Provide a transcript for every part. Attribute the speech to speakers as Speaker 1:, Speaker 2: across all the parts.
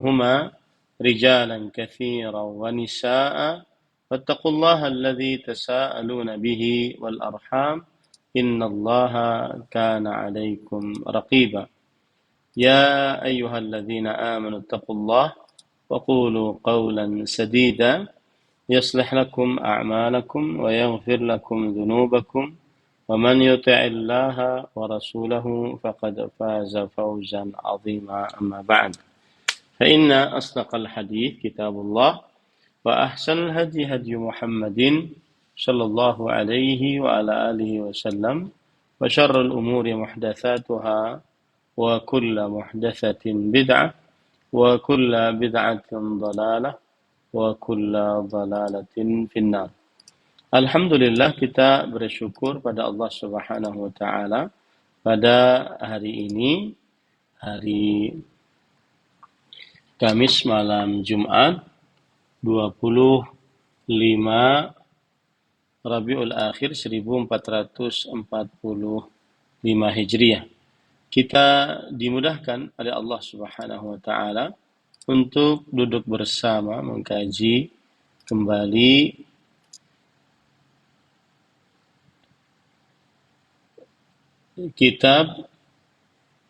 Speaker 1: هما رجالا كثيرا ونساء فاتقوا الله الذي تساءلون به والأرحام إن الله كان عليكم رقيبا يا أيها الذين آمنوا اتقوا الله وقولوا قولا سديدا يصلح لكم أعمالكم ويغفر لكم ذنوبكم ومن يطع الله ورسوله فقد فاز فوزا عظيما أما بعد فإن أصدق الحديث كتاب الله وأحسن الهدي هدي محمد صلى الله عليه وعلى آله وسلم وشر الأمور محدثاتها وكل محدثة بدعة وكل بدعة ضلالة وكل ضلالة في النار. Alhamdulillah, kita bersyukur pada Allah Subhanahu wa taala pada hari ini, hari Kamis malam Jumat 25 Rabiul Akhir 1445 Hijriah. Kita dimudahkan oleh Allah Subhanahu wa taala untuk duduk bersama mengkaji kembali kitab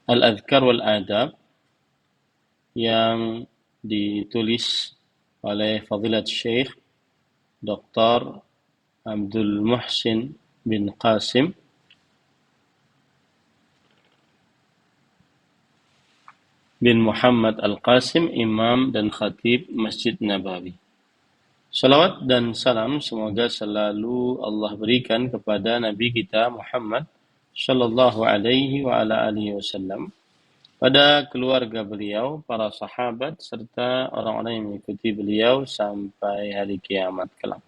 Speaker 1: Al-Adhkar wal Adab yang ditulis oleh Fadilat Syekh Dr. Abdul Muhsin bin Qasim bin Muhammad Al-Qasim, Imam dan Khatib Masjid Nabawi. Salawat dan salam semoga selalu Allah berikan kepada Nabi kita Muhammad sallallahu alaihi wa ala alihi wasallam, pada keluarga beliau, para sahabat, serta orang-orang yang mengikuti beliau sampai hari kiamat kelak.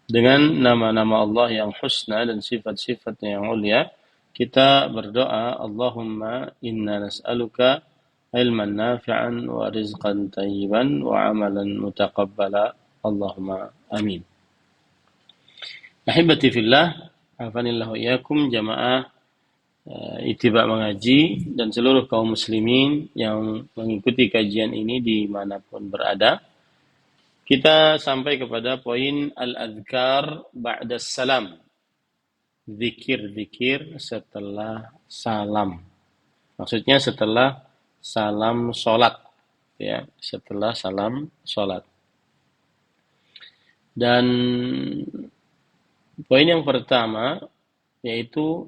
Speaker 1: Dengan nama-nama Allah yang husna dan sifat-sifatnya yang mulia, kita berdoa, Allahumma inna nas'aluka ilman nafi'an wa rizqan tayyiban wa amalan mutaqabbala. Allahumma amin. Ahibati fillah, afanillahu iyyakum jamaah Ittiba mengaji dan seluruh kaum muslimin yang mengikuti kajian ini dimanapun berada. Kita sampai kepada poin al-adhkar ba'da salam. Zikir-zikir setelah salam. Maksudnya setelah salam sholat. Ya, setelah salam sholat. Dan poin yang pertama yaitu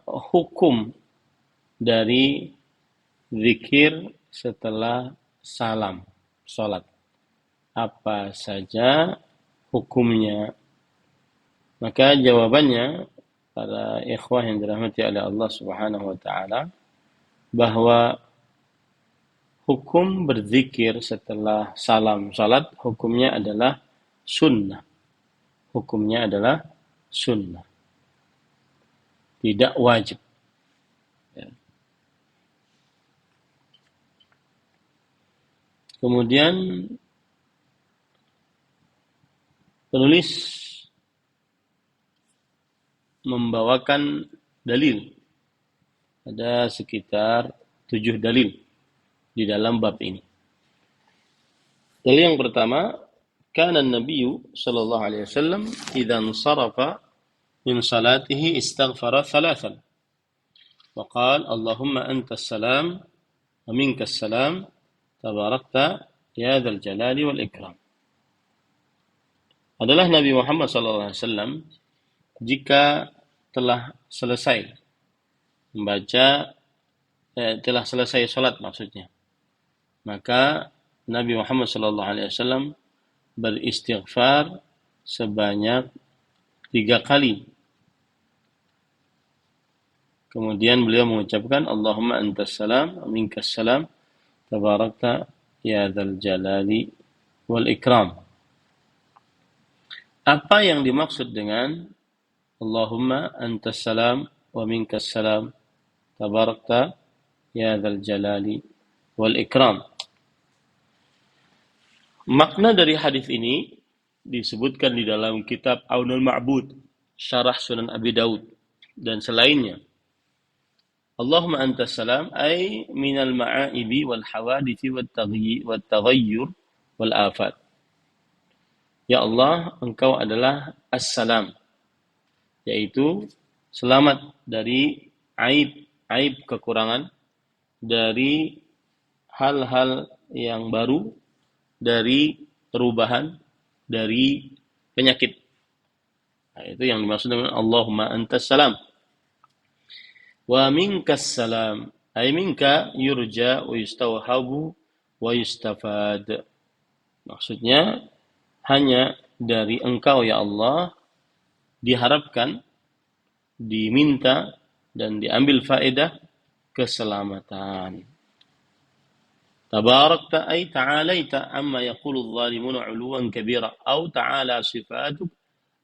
Speaker 1: hukum dari zikir setelah salam sholat. Apa saja hukumnya? Maka jawabannya, para ikhwah yang dirahmati oleh Allah Subhanahu wa taala, bahwa hukum berzikir setelah salam sholat hukumnya adalah sunnah. Hukumnya adalah sunnah. Tidak wajib. Ya. Kemudian penulis membawakan dalil. Ada sekitar 7 dalil di dalam bab ini. Dalil yang pertama, kana an-nabiyyu sallallahu alaihi wasallam idza insarafa من صلاته استغفر ثلاثا وقال اللهم أنت السلام ومنك السلام تباركت يا ذا الجلال والإكرام. Adalah Nabi Muhammad SAW jika telah selesai membaca, telah selesai sholat maksudnya, maka Nabi Muhammad SAW beristighfar sebanyak 3 kali. Kemudian beliau mengucapkan Allahumma antas salam wa minkas salam tabarakta ya dzal jalali wal ikram. Apa yang dimaksud dengan Allahumma antas salam wa minkas salam tabarakta ya dzal jalali wal ikram? Makna dari hadis ini disebutkan di dalam kitab Aunul Ma'bud, Syarah Sunan Abi Daud dan selainnya. Allahumma antas salam ay minal ma'aibi wal hawadithi wat taghayyur wal afat. Ya Allah, Engkau adalah as-salam, yaitu selamat dari aib kekurangan, dari hal-hal yang baru, dari perubahan, dari penyakit. Nah, itu yang dimaksud dengan Allahumma antas salam. Wa minkas salam, ay minka yurja wa yustawhabu wa yustafad. Maksudnya hanya dari Engkau ya Allah diharapkan, diminta dan diambil faedah keselamatan. Tabarakta ay ta'alaita amma yaqulu adh-dhalimuna 'uluwan kabira aw ta'ala sifatuk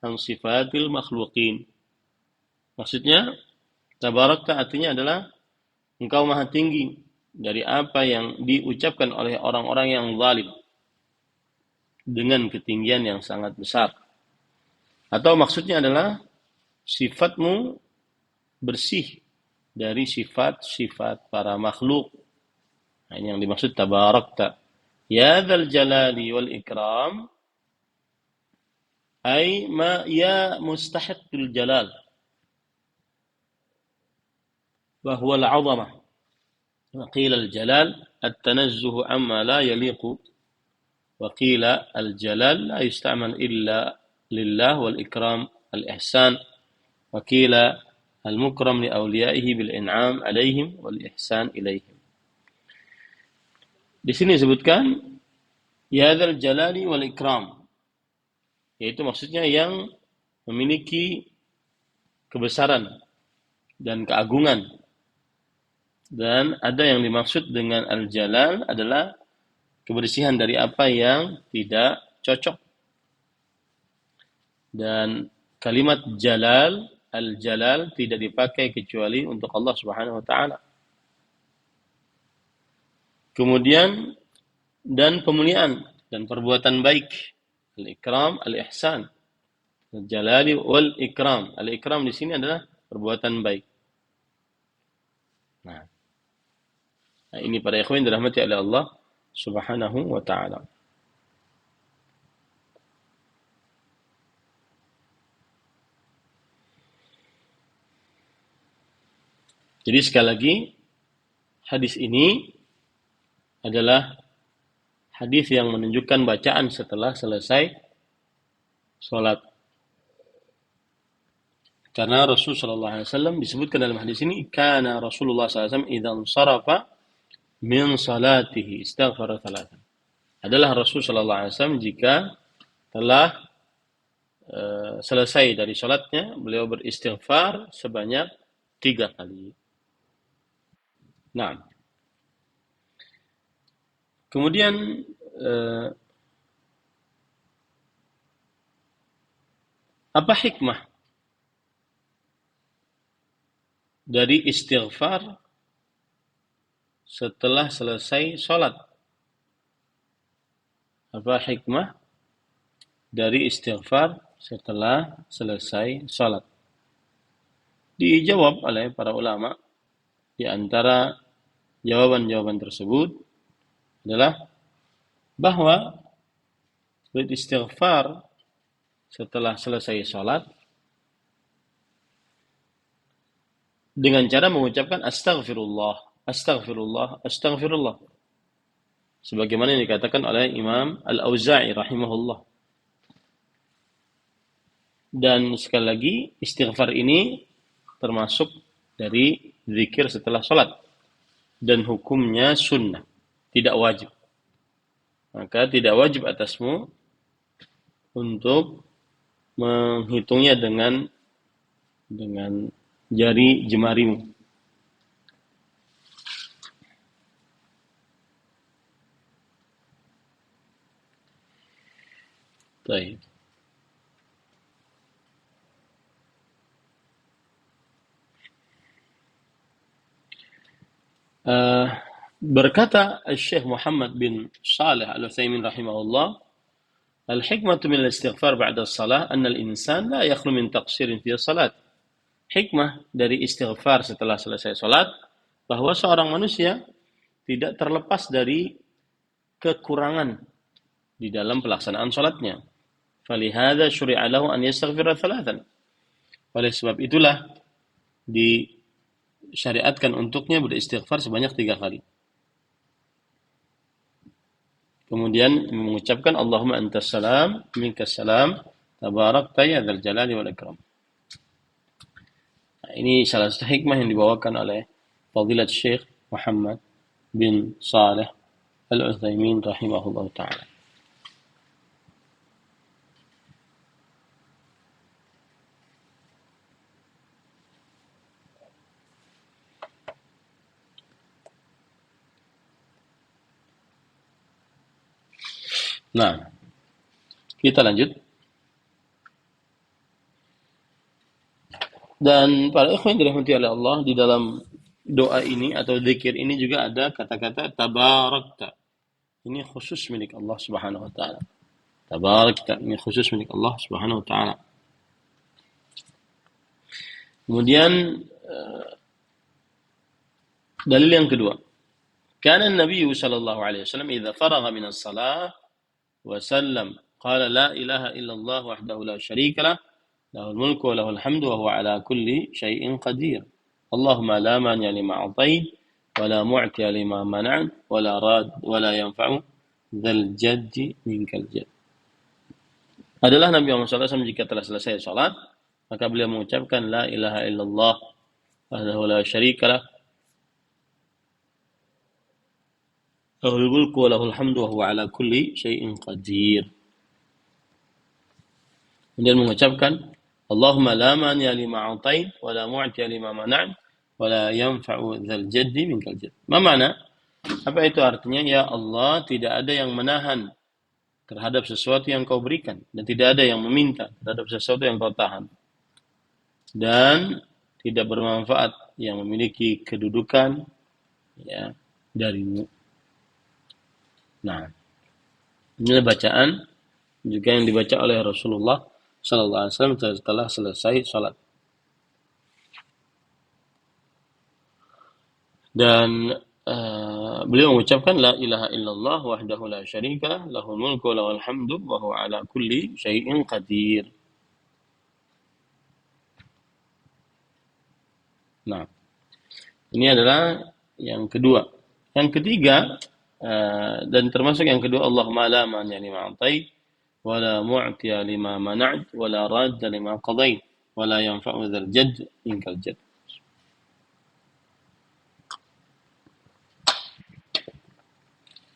Speaker 1: an sifatil makhluqin. Maksudnya tabarakta artinya adalah Engkau maha tinggi dari apa yang diucapkan oleh orang-orang yang zalim dengan ketinggian yang sangat besar. Atau maksudnya adalah sifatmu bersih dari sifat-sifat para makhluk. Nah, ini yang dimaksud tabarakta. Ya dzal jalali wal ikram ay ma ya mustahiqul jalal wa huwa al-'azamah. Wa qila al-jalal at-tanazzuh amma la yaliqu wa qila al-jalal la yusta'mal illa lillah wal ikram al-ihsan wa qila al-mukram li awliyaihi bil in'am alaihim wal ihsan ilaihim. Di sini disebutkan ya dzal jalali wal ikram, yaitu maksudnya yang memiliki kebesaran dan keagungan. Dan ada yang dimaksud dengan al-jalal adalah kebersihan dari apa yang tidak cocok. Dan kalimat jalal, al-jalal tidak dipakai kecuali untuk Allah Subhanahu wa taala. Kemudian dan pemuliaan dan perbuatan baik, al-ikram, al-ihsan. Al-jalali wal ikram. Al-ikram di sini adalah perbuatan baik. Nah, ini para ikhwan dirahmati oleh Allah Subhanahu wa taala. Jadi sekali lagi, hadis ini adalah hadis yang menunjukkan bacaan setelah selesai sholat. Karena Rasul sallallahu alaihi wasallam disebutkan dalam hadis ini, kana Rasulullah sallallahu alaihi wasallam idza sharafa min salatihi istaghfara thalathan. Adalah Rasul sallallahu alaihi wasallam jika telah selesai dari salatnya, beliau beristighfar sebanyak 3 kali. Nah, kemudian apa hikmah dari istighfar setelah selesai sholat? Apa hikmah dari istighfar setelah selesai sholat? Dijawab oleh para ulama. Di antara jawaban-jawaban tersebut adalah bahwa beristighfar setelah selesai sholat dengan cara mengucapkan astaghfirullah, astaghfirullah, astaghfirullah. Sebagaimana yang dikatakan oleh Imam Al-Auza'i rahimahullah. Dan sekali lagi, istighfar ini termasuk dari zikir setelah sholat. Dan hukumnya sunnah, tidak wajib. Maka tidak wajib atasmu untuk menghitungnya dengan jari jemarimu. Baik. Berkata Syekh Muhammad bin Shalih Al-Utsaimin rahimahullah, al-hikmatu min al-istighfar ba'da as-salah anna al-insan la yakhlu min taqsirin fi as-salat. Hikmah dari istighfar setelah selesai salat bahwa seorang manusia tidak terlepas dari kekurangan di dalam pelaksanaan sholatnya. Falihada syuri'a lahu an yastaghfira thalathan. Oleh sebab itulah disyariatkan untuknya beristighfar sebanyak 3 kali. Kemudian mengucapkan Allahumma antas salam, minkas salam, tabarakta ya dzal jalali wal ikram. Nah, ini salah satu hikmah yang dibawakan oleh Fadilat Syekh Muhammad bin Saleh Al-Utsaimin rahimahullah ta'ala. Nah, kita lanjut. Dan para ikhwan yang dirahmati oleh Allah, di dalam doa ini atau zikir ini juga ada kata-kata tabarakta. Ini khusus milik Allah Subhanahu wa taala. Tabarakta ini khusus milik Allah Subhanahu wa taala. Kemudian dalil yang kedua. Kana Nabi sallallahu alaihi wasallam idza faragha min as-salah wa sallam qala la ilaha illallah wahdahu la syarika lah lahul mulku wa lahul hamdu wa huwa ala kulli syai'in qadir. Allahumma la mani lima a'tait wa la mu'ti lima mana'at wa la rad wa la yanfa'u dzal jaddi minkal jadd. Adalah Nabi Muhammad SAW jika telah selesai salat, maka beliau mengucapkan la ilaha illallah wahdahu la syarika lah lahul mulku wa lahul hamdu wa huwa ala kulli syai'in qadir. Kemudian mengucapkan Allahumma la mani'a lima a'tait wa la mu'tiya lima mana'at wa la yanfa'u dzal jaddi minkal jadd. Ma makna? Apa itu artinya? Ya Allah, tidak ada yang menahan terhadap sesuatu yang kau berikan dan tidak ada yang meminta terhadap sesuatu yang kau tahan. Dan tidak bermanfaat yang memiliki kedudukan ya darimu. Nah, inilah bacaan juga yang dibaca oleh Rasulullah sallallahu alaihi wasallam setelah selesai salat. Dan beliau mengucapkan la ilaha illallah wahdahu la syarika lahul mulku wa lahul hamdu wa huwa ala kulli syai'in qadir. Nah, ini adalah yang kedua. Yang ketiga dan termasuk yang kedua, Allahumma la mani lima a'tait wa la mu'tiya lima mana'at wa la radda lima qadait wa la yanfa'u dzal jadd minkal jadd.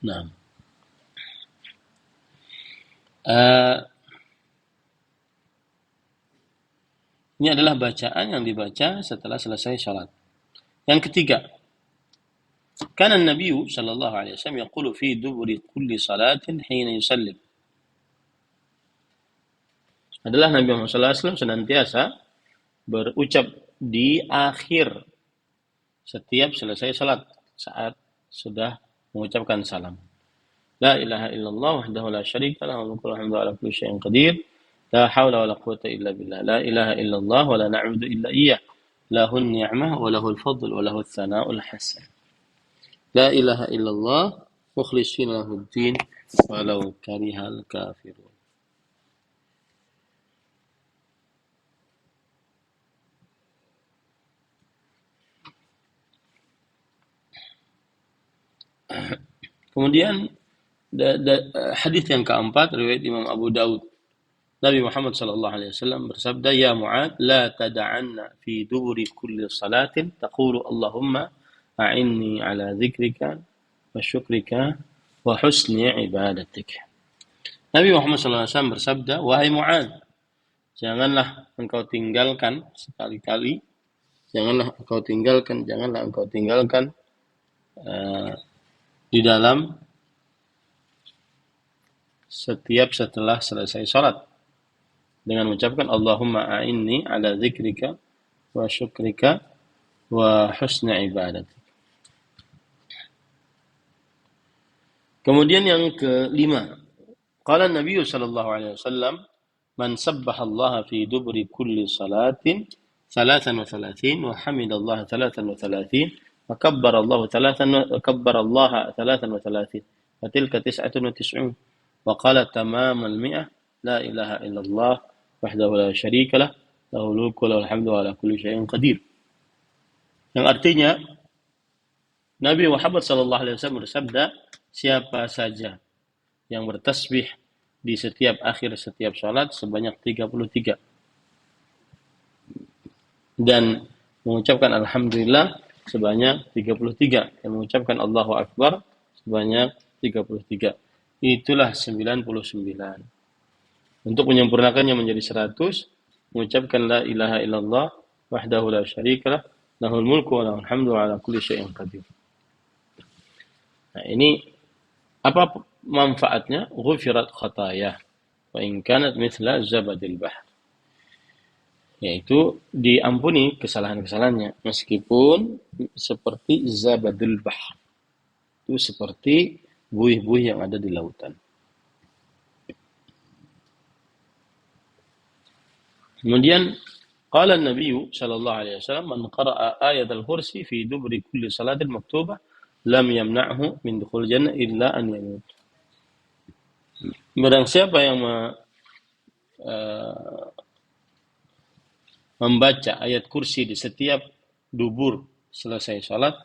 Speaker 1: Nah, ini adalah bacaan yang dibaca setelah selesai salat. Yang ketiga, kana Nabi sallallahu alaihi wasallam yaqulu fi duburi kulli salatin hina yusallim. Adalah Nabi Muhammad sallallahu alaihi wasallam senantiasa berucap di akhir setiap selesai salat saat sudah mengucapkan salam. La ilaha illallah wahdahu la syarika lah lahul mulku wa lahul hamdu ala kulli syai'in qadir. La haula wa la quwwata illa billah. La ilaha illallah wa la na'budu illa iyyah. Lahun ni'mah wa lahul fadl wa lahul thana'ul hasan. La ilaha illallah mukhlishina lahuddin walau karihal kafirun. Kemudian hadis yang keempat riwayat Imam Abu Daud. Nabi Muhammad sallallahu alaihi wasallam bersabda, "Ya Mu'ad, la tad'anna fi duburi kulli salatin taqulu Allahumma a'inni ala dzikrika wa syukrika wa husni ibadatik." Nabi Muhammad sallallahu alaihi wasallam bersabda, "Wahai Mu'ad, janganlah engkau tinggalkan sekali-kali, janganlah engkau tinggalkan di dalam setiap setelah selesai salat dengan mengucapkan Allahumma a'inni ala dzikrika wa syukrika wa husni ibadatik." Kemudian yang kelima, qala Nabi sallallahu alaihi wasallam, "Man sabbaha Allah fi duburi kulli salatin 33 wa hamidallaha 33 فكبر الله كبر الله 33 فتلك 99 وقال تمام 100 لا إله إلا الله وحده لا شريك له له الملك وله الحمد وعلى كل شيء قدير. Yang artinya Nabi Muhammad SAW bersabda, siapa saja yang bertasbih di setiap akhir setiap salat sebanyak 33 dan mengucapkan alhamdulillah sebanyak 33 dan mengucapkan Allahu Akbar sebanyak 33. Itulah 99. Untuk menyempurnakannya menjadi 100, mengucapkan la ilaha illallah wahdahu la syarikalah lahul mulku wa lahul hamdu wa ala kulli syai'in qadir. Nah, ini apa manfaatnya? Ghufirat khataya wa in kanat mithla zabadil bahr. Yaitu diampuni kesalahan-kesalahannya meskipun seperti zabadil bahr. Itu seperti buih-buih yang ada di lautan. Kemudian qala an-nabiy sallallahu alaihi wasallam man qara'a ayat al-kursi fi dubri kulli salatin maktubah lam yamna'hu min dukhul jannah illa an yamut. Barang siapa yang membaca ayat kursi di setiap dubur selesai salat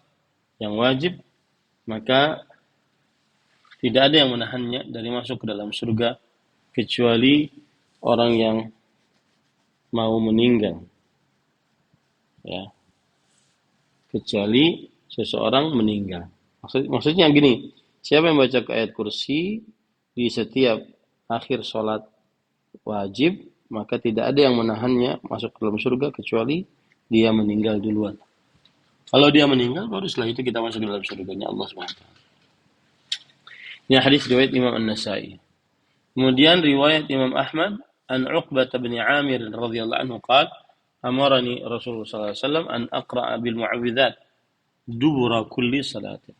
Speaker 1: yang wajib, maka tidak ada yang menahannya dari masuk ke dalam surga kecuali orang yang mau meninggal. Ya. Kecuali seseorang meninggal. Maksudnya gini, siapa yang baca ayat kursi di setiap akhir sholat wajib, maka tidak ada yang menahannya masuk ke dalam surga kecuali dia meninggal duluan. Kalau dia meninggal, baru setelah itu kita masuk ke dalam surganya Allah SWT. Ini hadis riwayat Imam An-Nasai. Kemudian riwayat Imam Ahmad an Uqbah bin Amir radhiyallahu anhu qala amarani Rasulullah sallallahu alaihi wasallam an aqra'a bil mu'awwidzat dubura kulli salatin.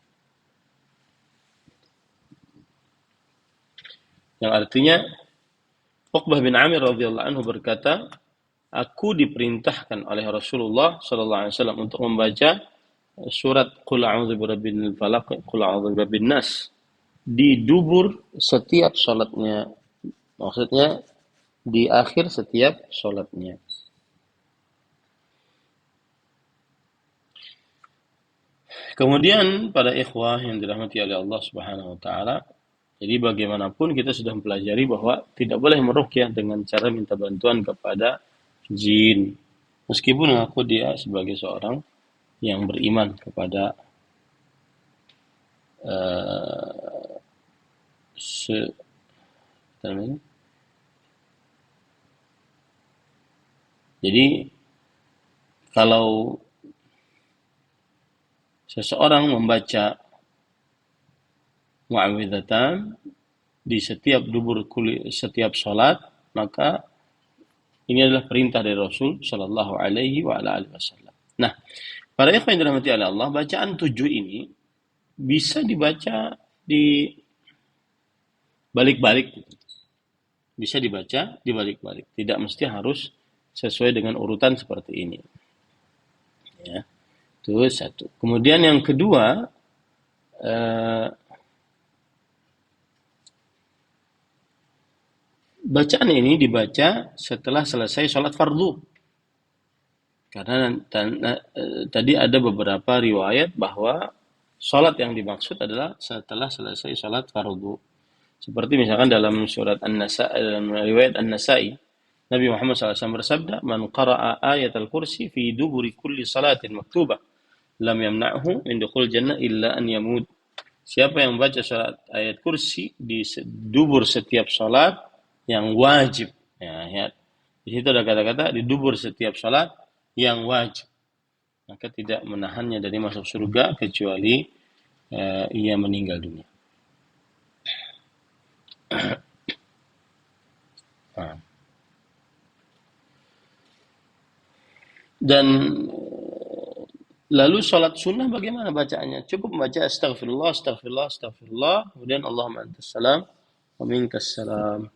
Speaker 1: Yang artinya Uqbah bin Amir radhiyallahu anhu berkata, aku diperintahkan oleh Rasulullah sallallahu alaihi wasallam untuk membaca surat Qul a'udzu birabbil falaq, Qul a'udzu birabbin nas di dubur setiap salatnya. Maksudnya di akhir setiap salatnya. Kemudian pada ikhwah yang dirahmati oleh Allah Subhanahu wa taala, jadi bagaimanapun kita sudah mempelajari bahwa tidak boleh meruqyah dengan cara minta bantuan kepada jin. Meskipun mengaku dia sebagai seorang yang beriman kepada jadi kalau seseorang membaca mu'awwidzatan di setiap dubur setiap salat, maka ini adalah perintah dari Rasul sallallahu alaihi wa ala alihi wasallam. Nah, para ikhwan yang dirahmati oleh Allah, bacaan 7 ini bisa dibaca di balik-balik. Bisa dibaca di balik-balik. Tidak mesti harus sesuai dengan urutan seperti ini. Ya. Itu satu. Kemudian yang kedua, bacaan ini dibaca setelah selesai sholat fardu. Karena tadi ada beberapa riwayat bahwa sholat yang dimaksud adalah setelah selesai sholat fardu. Seperti misalkan dalam surat An-Nasa'i, dalam riwayat An-Nasa'i, Nabi Muhammad SAW bersabda, "Man qara'a ayat al-kursi fi duburi kulli salatin maktubah, lam yamna'hu min dukhul jannah illa an yamut." Siapa yang baca salat ayat kursi di dubur setiap salat yang wajib. Ya. Di situ ada kata-kata di dubur setiap salat yang wajib. Maka tidak menahannya dari masuk surga kecuali ia meninggal dunia. Dan lalu sholat sunnah bagaimana bacaannya? Cukup membaca astaghfirullah, astaghfirullah, astaghfirullah, kemudian Allahumma antas salam wa minkas salam.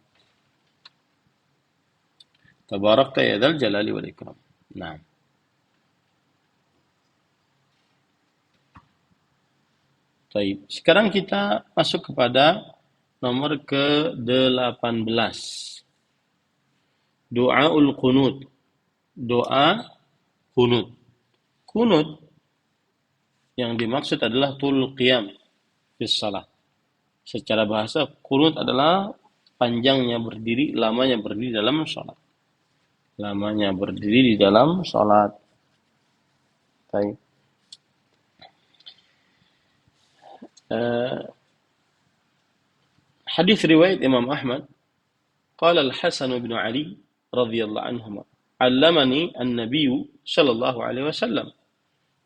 Speaker 1: Tabarakta ya dzal jalali wal ikram. Nah. Baik. Sekarang kita masuk kepada nomor ke-18. Doaul qunut. Doa kunut. Kunut yang dimaksud adalah tul qiyam fi shalah. Secara bahasa, kunut adalah panjangnya berdiri, lamanya berdiri dalam salat. Lamanya berdiri di dalam salat. Baik. Hadis riwayat Imam Ahmad, qala Al-Hasan bin Ali radhiyallahu anhuma, 'allamani an-nabiy sallallahu alaihi wasallam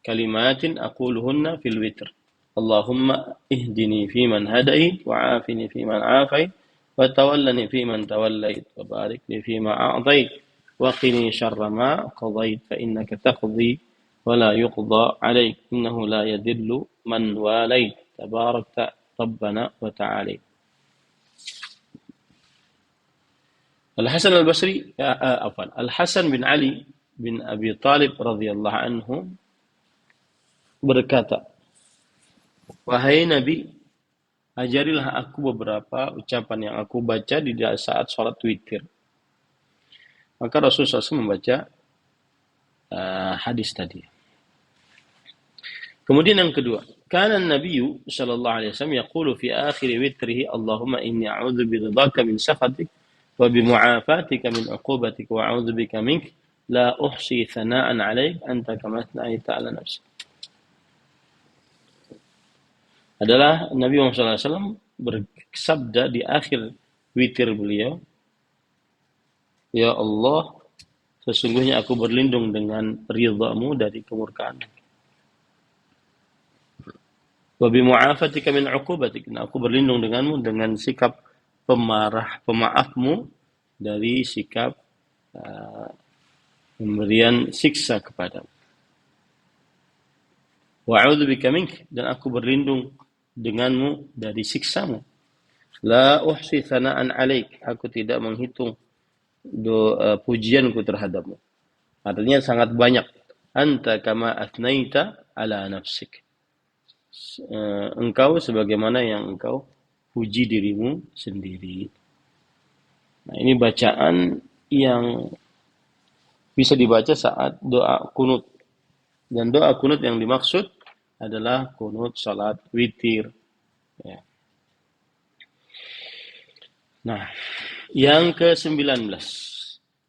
Speaker 1: kalimatin aquluhunna fil witr. Allahumma ihdini fi man hadait wa afini fi man afait wa tawallani fi man tawallait wa barik li fi ma a'tait wa qini syarra ma qadait fa innaka taqdi wa la yuqda 'alaik innahu la yadillu man walait tabarakta rabbana wa ta'ala. Al-Hasan al-Basri Al-Hasan bin Ali bin Abi Talib radhiyallahu anhu berkata, wahai Nabi, ajarilah aku beberapa ucapan yang aku baca di saat sholat witir. Maka Rasulullah SAW membaca hadis tadi. Kemudian yang kedua, kana an-nabiyyu sallallahu alaihi wasallam yaqulu fi akhir witrihi, Allahumma inni a'udzu biridhaka min sakhatik wa bimu'afatika min 'uqubatik wa a'udzu bika mink la uhsi thana'an 'alaik anta kama athna'ta 'ala nafsik. Adalah Nabi Muhammad SAW bersabda di akhir witir beliau, ya Allah, sesungguhnya aku berlindung dengan ridhamu dari kemurkaan. Wa bimu'afatika min 'uqubatik, aku berlindung denganmu dengan sikap pemaafmu dari sikap pemberian siksa kepadamu. Wa a'udzu bika mink, dan aku berlindung denganmu dari siksamu. La uhsi thana'an 'alaik, aku tidak menghitung pujianku terhadapmu. Artinya sangat banyak. Anta kama athnaita 'ala nafsik. Engkau sebagaimana yang engkau puji dirimu sendiri. Nah, ini bacaan yang bisa dibaca saat doa kunut. Dan doa kunut yang dimaksud adalah kunut salat witir. Ya. Nah, yang ke-19.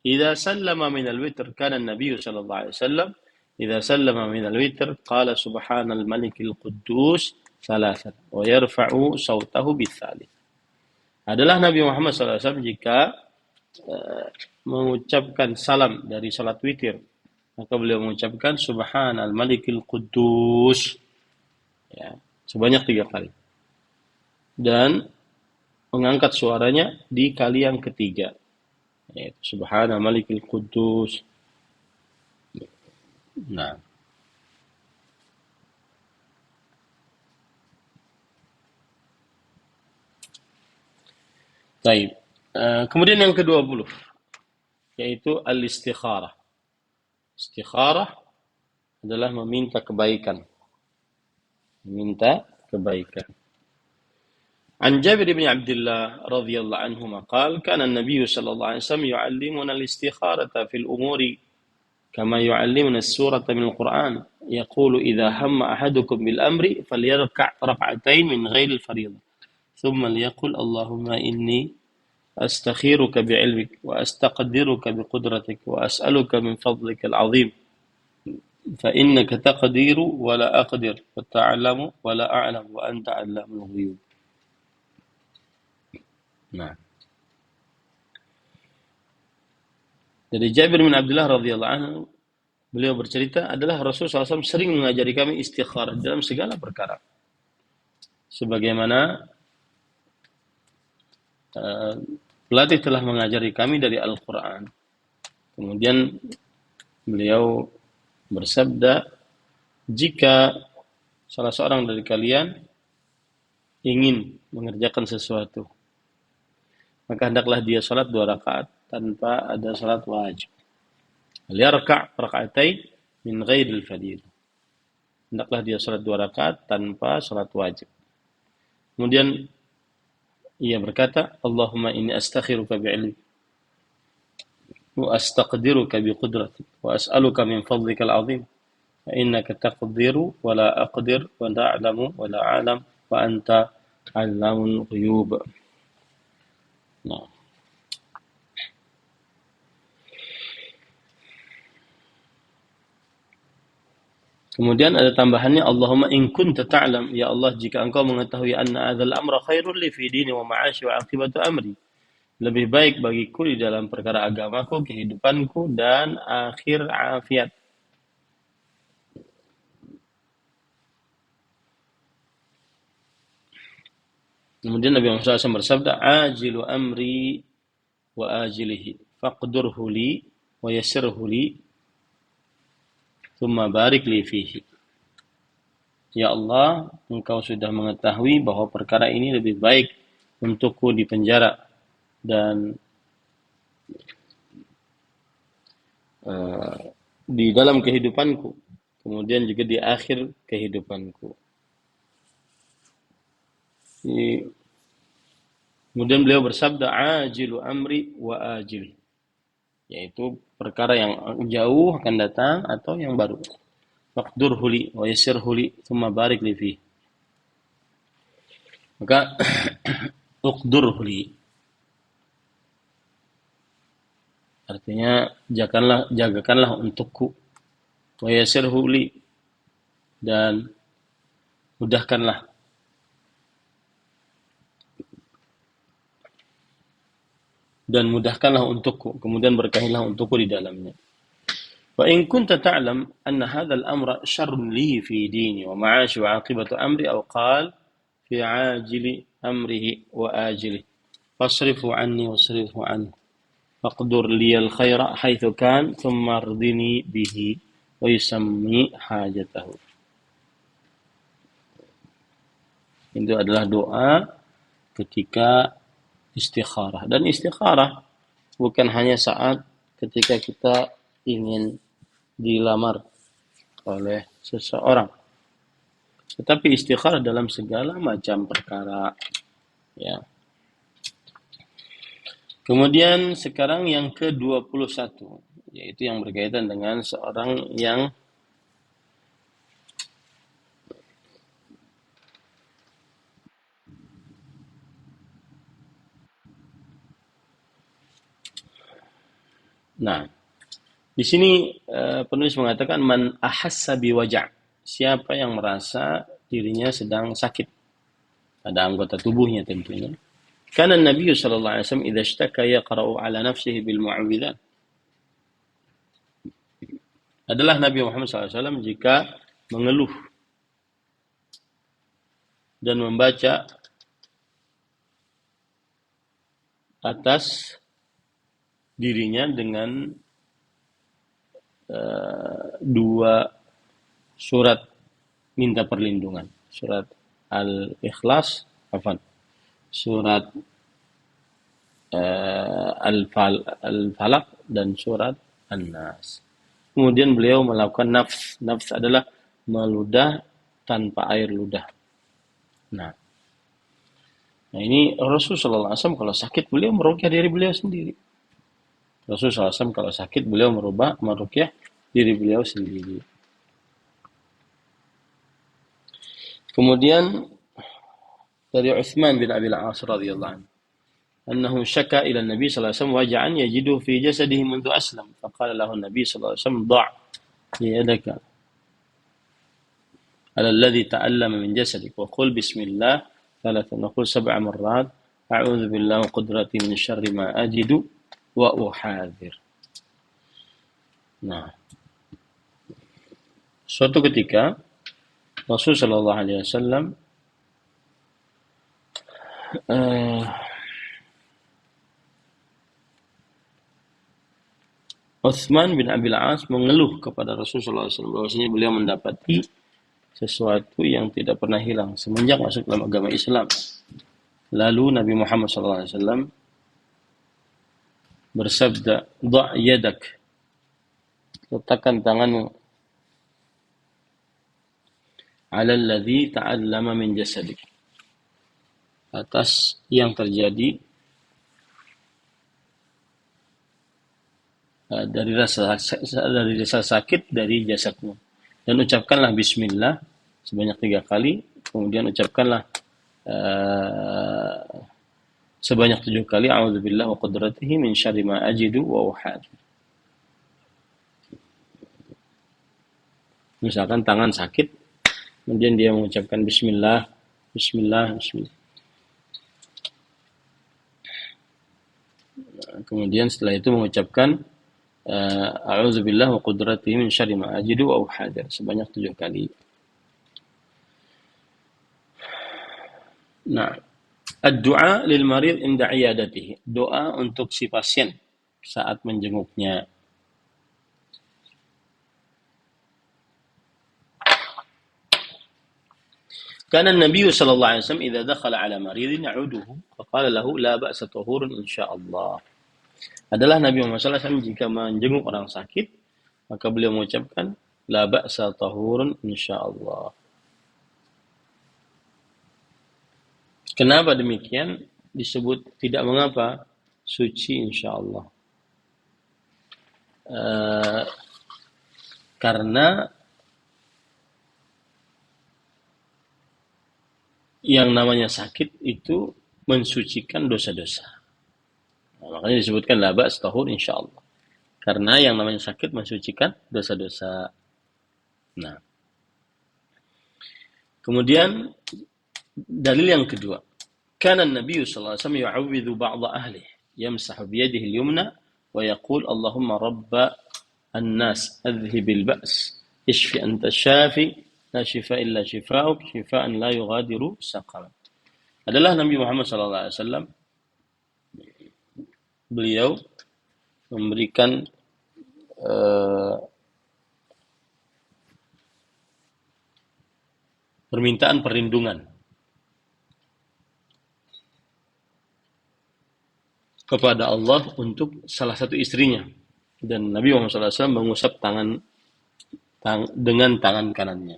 Speaker 1: Idza sallama min al-witr, kana an-nabiy sallallahu alaihi wasallam idza sallama min al-witr qala subhanal malikil quddus thalathan wa yarfa'u sautahu bis-tsalits. Adalah Nabi Muhammad SAW jika mengucapkan salam dari salat witir, maka beliau mengucapkan subhanal malikil quddus, ya, sebanyak 3 kali, dan mengangkat suaranya di kali yang ketiga, yaitu subhanal malikil quddus. Nah, baik. Kemudian yang ke-20, yaitu al-istikharah. Istikharah adalah meminta kebaikan. Meminta kebaikan. An Jabir bin Abdullah radhiyallahu anhuma qala kana an-nabiy sallallahu alaihi wasallam yu'allimuna al-istikharata fil umuri kama yu'allimuna as-surata min al-Qur'an. Yaqulu idza hamma ahadukum bil amri falyarka' rak'atayn min ghairi al-fariidah. Thumma liyaqul Allahumma inni أستخيرك بعلمك وأستقدرك بقدرتك وأسألك من فضلك العظيم فإنك تقدر ولا أقدر وتعلم ولا أعلم وأنت علام الغيوب. Nah, dari Jabir bin Abdullah radhiyallahu anhu, beliau bercerita adalah Rasulullah SAW sering mengajari kami istikharah dalam segala perkara, sebagaimana pelatih telah mengajari kami dari Al-Quran. Kemudian beliau bersabda, jika salah seorang dari kalian ingin mengerjakan sesuatu, maka hendaklah dia salat 2 rakaat tanpa ada salat wajib. Liyarka' raka'atain min ghairil fadilah. hendaklah dia salat 2 rakaat tanpa salat wajib. Kemudian ia berkata, Allahumma inni astakhiruka bi'ilmi wa astaqdiruka biqudratik wa as'aluka min fadlika al-'azim fa innaka taqdiru wa la aqdir wa ta'lamu wa la a'lam wa anta 'allamul ghuyub. Nah, kemudian ada tambahannya, Allahumma in kunta ta'lam, ya Allah jika engkau mengetahui anna adzal amra khairul li fi dini wa ma'ashi wa aqibatu amri, lebih baik bagiku di dalam perkara agamaku, kehidupanku, dan akhir afiat. Kemudian Nabi Muhammad SAW bersabda, ajilu amri wa ajilihi, faqdurhu li wa yassirhu li, thumma barik li fihi. Ya Allah, engkau sudah mengetahui bahwa perkara ini lebih baik untukku di penjara dan di dalam kehidupanku, kemudian juga di akhir kehidupanku. Kemudian beliau bersabda, ajilu amri wa ajili, yaitu perkara yang jauh akan datang atau yang baru. Faqdurhu li wa yassirhu li thumma barik li fihi. Maka uqdurhu li artinya jagakanlah untukku, wa yassirhu li dan mudahkanlah untukku, kemudian berkahilah untukku di dalamnya. Wa in kunta ta'lam anna hadzal amra syarrun li fi dini wa ma'ashi wa 'aqibatu amri aw qala fi 'ajili amrihi wa ajilihi fasrifhu 'anni wasrifhu 'anhu faqdur liyal khaira haitsu kan thumma ardini bihi wa yusammi hajatahu. Itu adalah doa ketika istikharah. Dan istikharah bukan hanya saat ketika kita ingin dilamar oleh seseorang, tetapi istikharah dalam segala macam perkara, ya. Kemudian sekarang yang ke-21, yaitu yang berkaitan dengan seorang yang di sini penulis mengatakan man ahassa biwaja', siapa yang merasa dirinya sedang sakit pada anggota tubuhnya tentunya. Karena Nabi sallallahu alaihi wasallam idza ishtaka yaqra'u ala nafsihi bil mu'awwidzat. Adalah Nabi Muhammad SAW jika mengeluh dan membaca atas dirinya dengan dua surat minta perlindungan, surat Al-Ikhlas, surat Al-Falaq dan surat An-Nas. Kemudian beliau melakukan nafs. Nafs adalah meludah tanpa air ludah. Nah ini Rasulullah SAW kalau sakit beliau meruqyah diri beliau sendiri. Rasulullah SAW kalau sakit beliau meruqyah diri beliau sendiri. Kemudian dari Utsman bin Abi al-As radhiyallahu anhu, annahu syaka ila Nabi sallallahu alaihi wasallam waja'an yajidu fi jasadihi mundu aslam, faqala lahu Nabi sallallahu alaihi wasallam dha' yadaka ala alladhi ta'allama min jasadik wa qul bismillah thalathan wa qul 7 marrat a'udzu billahi wa qudrati min syarri ma ajidu wa uhadzir. Nah, suatu ketika Rasul sallallahu alaihi wasallam Utsman bin Abi al-As mengeluh kepada Rasulullah SAW bahwasanya beliau mendapati sesuatu yang tidak pernah hilang semenjak masuk dalam agama Islam. Lalu Nabi Muhammad SAW bersabda, "Dha' yadak." Letakkan tanganmu. 'ala alladhi ta'allama min jasadik, atas yang terjadi dari rasa sakit dari jasadmu, dan ucapkanlah bismillah sebanyak 3 kali, kemudian ucapkanlah sebanyak 7 kali a'udzubillah wa qudratihi min syarri ma ajidu wa uhadir. Misalkan tangan sakit, kemudian dia mengucapkan bismillah, bismillah, bismillah. Kemudian setelah itu mengucapkan a'udzubillah wa qudratihi min syarri ma ajidu wa uhadir sebanyak 7 kali. Nah, ad-du'a lil marid inda iyadatihi, doa untuk si pasien saat menjenguknya. Kana Nabi sallallahu alaihi wasallam idza dakhala ala maridin ya'uduhu faqala lahu la ba'sa tahurun insyaallah. Adalah Nabi Muhammad SAW jika menjenguk orang sakit, maka beliau mengucapkan la ba'sa tahurun insyaallah. Kenapa demikian? Disebut tidak mengapa, suci insyaallah. Karena yang namanya sakit itu mensucikan dosa-dosa. Nah, makanya disebutkan la ba's tahur insyaallah. Karena yang namanya sakit mensucikan dosa-dosa. Nah, kemudian dalil yang kedua. Kana Nabi sallallahu alaihi wasallam yu'awwidhu ba'dha ahlihi yamsahu bi yadihi al-yumna wa yaqul Allahumma rabba an-nas adhhibil ba's ishfi anta syafi la shifa illa shifa'uk shifaan la yughadiru saqama. Adalah Nabi Muhammad SAW, beliau memberikan permintaan perlindungan kepada Allah untuk salah satu istrinya, dan Nabi Muhammad SAW mengusap dengan tangan kanannya.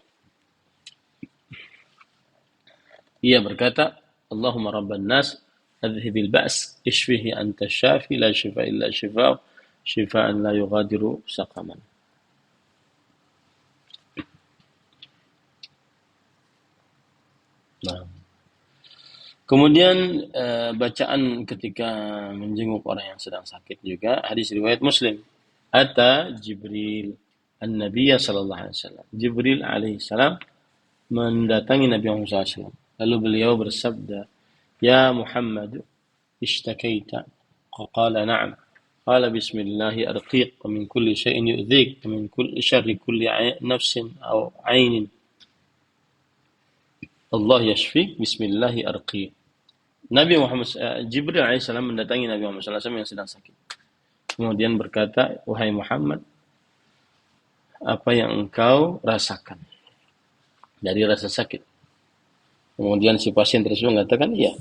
Speaker 1: Ia berkata, Allahumma rabban nas adhibil ba's ishfihi anta syafi la shifa illa shifa'u shifaan la yughadiru saqaman. Nah, kemudian bacaan ketika menjenguk orang yang sedang sakit juga, hadis riwayat Muslim. Ata Jibril an-Nabiy sallallahu alaihi wasallam. Jibril alaihi salam mendatangi Nabi Muhammad SAW. Lalu beliau bersabda, Ya Muhammad, ishtakaita? Qala na'am. Qala bismillahi arqiq, wa min kulli syai'in yu'dhik, wa min kulli syarri kulli nafsin aw 'ainin. Allah yashfik, bismillahi arqiq. Nabi Muhammad Jibril alaihissalam mendatangi Nabi Muhammad SAW yang sedang sakit. Kemudian berkata, wahai Muhammad, apa yang engkau rasakan dari rasa sakit? Kemudian si pasien tersebut mengatakan, iya.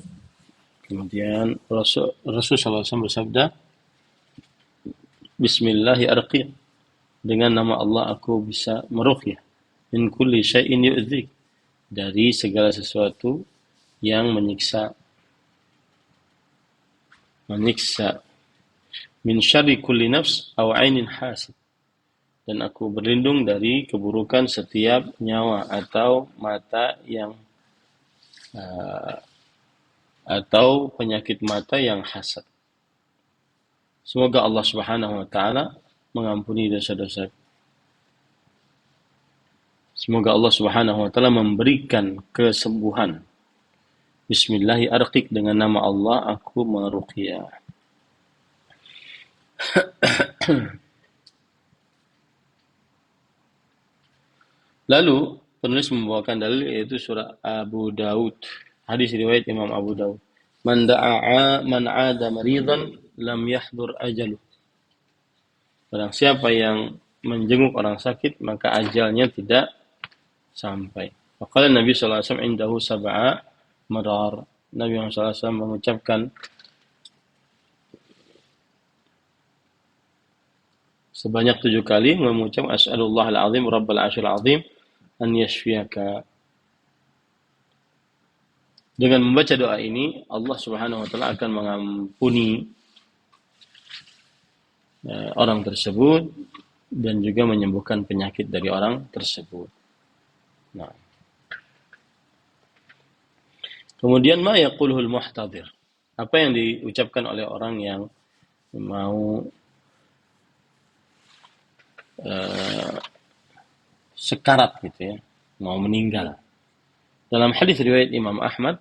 Speaker 1: Kemudian Rasul SAW bersabda, Bismillahi arqiq, dengan nama Allah aku bisa meruqyah. Min kulli syai'in yu'dhik, dari segala sesuatu yang menyiksa. Min syarri kulli nafs aw 'ainin hasid, dan aku berlindung dari keburukan setiap nyawa atau mata yang atau penyakit mata yang hasad. Semoga Allah Subhanahu wa taala mengampuni dosa-dosa. Semoga Allah Subhanahu wa taala memberikan kesembuhan. Bismillahi arqiq, dengan nama Allah aku meruqyah. Lalu penulis membawakan dalil, yaitu surah Abu Daud. Hadis riwayat Imam Abu Daud. Man 'ada maridan lam yahdur ajaluh. Barang siapa yang menjenguk orang sakit, maka ajalnya tidak sampai. Maka Nabi sallallahu alaihi wasallam indahu sab'a marar. Nabi Muhammad sallallahu alaihi wasallam mengucapkan sebanyak 7 kali, mengucap as'alullah al-azim rabbal 'arsyil 'azim an yashfiyaka Dengan membaca doa ini, Allah Subhanahu wa taala akan mengampuni orang tersebut dan juga menyembuhkan penyakit dari orang tersebut. Nah, kemudian ma yaquluhul muhtadir. Apa yang diucapkan oleh orang yang mau sekarat gitu ya, mau meninggal. Dalam hadis riwayat Imam Ahmad,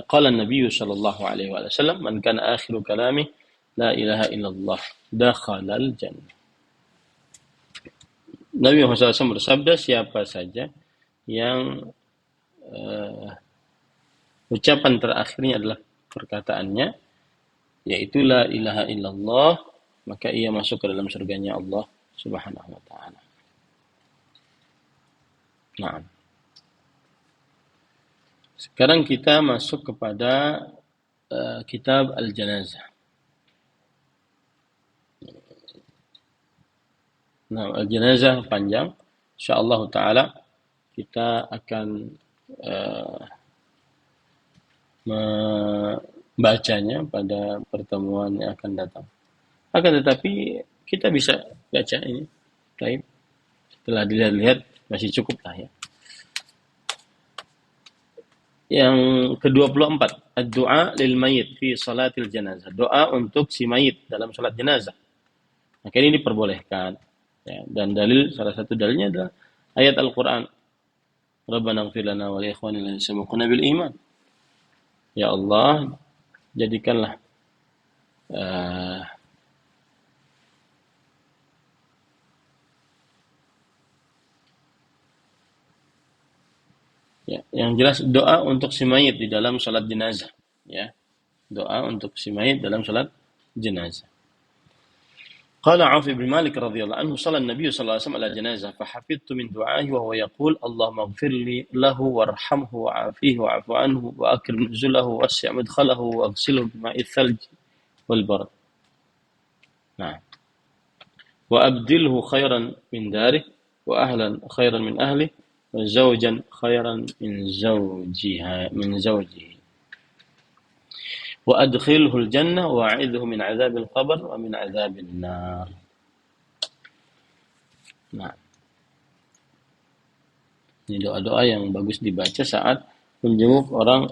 Speaker 1: qala Nabi sallallahu alaihi wasallam, man kana akhiru kalami la ilaha illallah dakhalal jannah. Nabi Muhammad SAW bersabda, siapa saja yang ucapan terakhirnya adalah perkataannya, yaitu la ilaha illallah, maka ia masuk ke dalam surganya Allah Subhanahu wa taala. Nah, sekarang kita masuk kepada kitab Al-Janazah. Nah, Al-Janazah panjang. Insyaallah taala kita akan membacanya pada pertemuan yang akan datang. Akan tetapi kita bisa baca ini. Baik. Setelah dilihat-lihat masih cukup lah ya. Yang ke-24, ad-du'a lil mayit fi salatil janazah. Doa untuk si mayit dalam salat jenazah. Maka ini diperbolehkan. Ya, dan salah satu dalilnya adalah ayat Al-Quran. Rabbana ighfir lana wa li ikhwanina alladhina sabaquna bil iman. Ya Allah, jadikanlah ya, yang jelas doa untuk si mayit di dalam salat jenazah, ya. Doa untuk si mayit dalam salat jenazah. Qala Auf bin Malik radhiyallahu anhu, shalla an-nabiy sallallahu alaihi wasallam ala janazah fa hafidtu min du'ahi wa huwa yaqul Allahumma ighfir li lahu warhamhu wa'afihi wa'fu anhu wa akrim nuzulahu wasi' madkhalahu waghsilhu bima'ith thalj wal barad. Nah. Wa abdilhu khairan min darih wa ahlan khairan min ahlihi wa zawjan khairan min zawjihi. Wa adkhilhu al-jannah wa a'idhu min 'adzabil qabr wa min 'adzabin nar. Nah, ini doa-doa yang bagus dibaca saat menjenguk orang,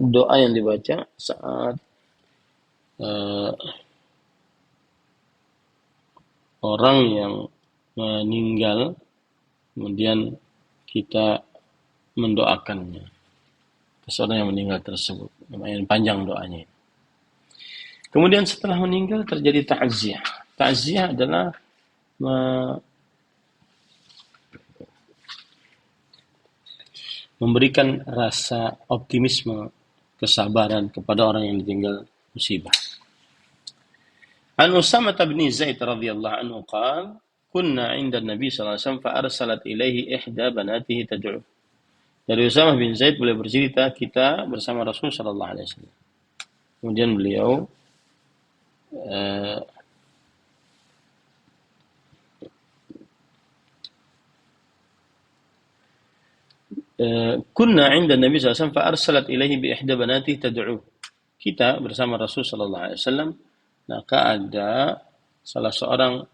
Speaker 1: doa yang dibaca saat orang yang meninggal, kemudian kita mendoakannya. Seorang yang meninggal tersebut, lumayan panjang doanya. Kemudian setelah meninggal terjadi ta'ziyah. Ta'ziyah adalah memberikan rasa optimisme, kesabaran kepada orang yang ditinggal musibah. An Usamah bin Zaid radhiyallahu anhu qala, kunna 'inda an-nabi sallallahu alaihi wasallam fa arsalat ilaihi ihda banatihi tad'u. Dari Usamah bin Zaid beliau bercerita, kita bersama Rasul sallallahu alaihi wasallam. Kemudian beliau kunna 'inda Nabi sallallahu alaihi wasallam fa arsalat ilaihi bi ihda banatihi tad'u. Kita bersama Rasul sallallahu alaihi wasallam, maka ada salah seorang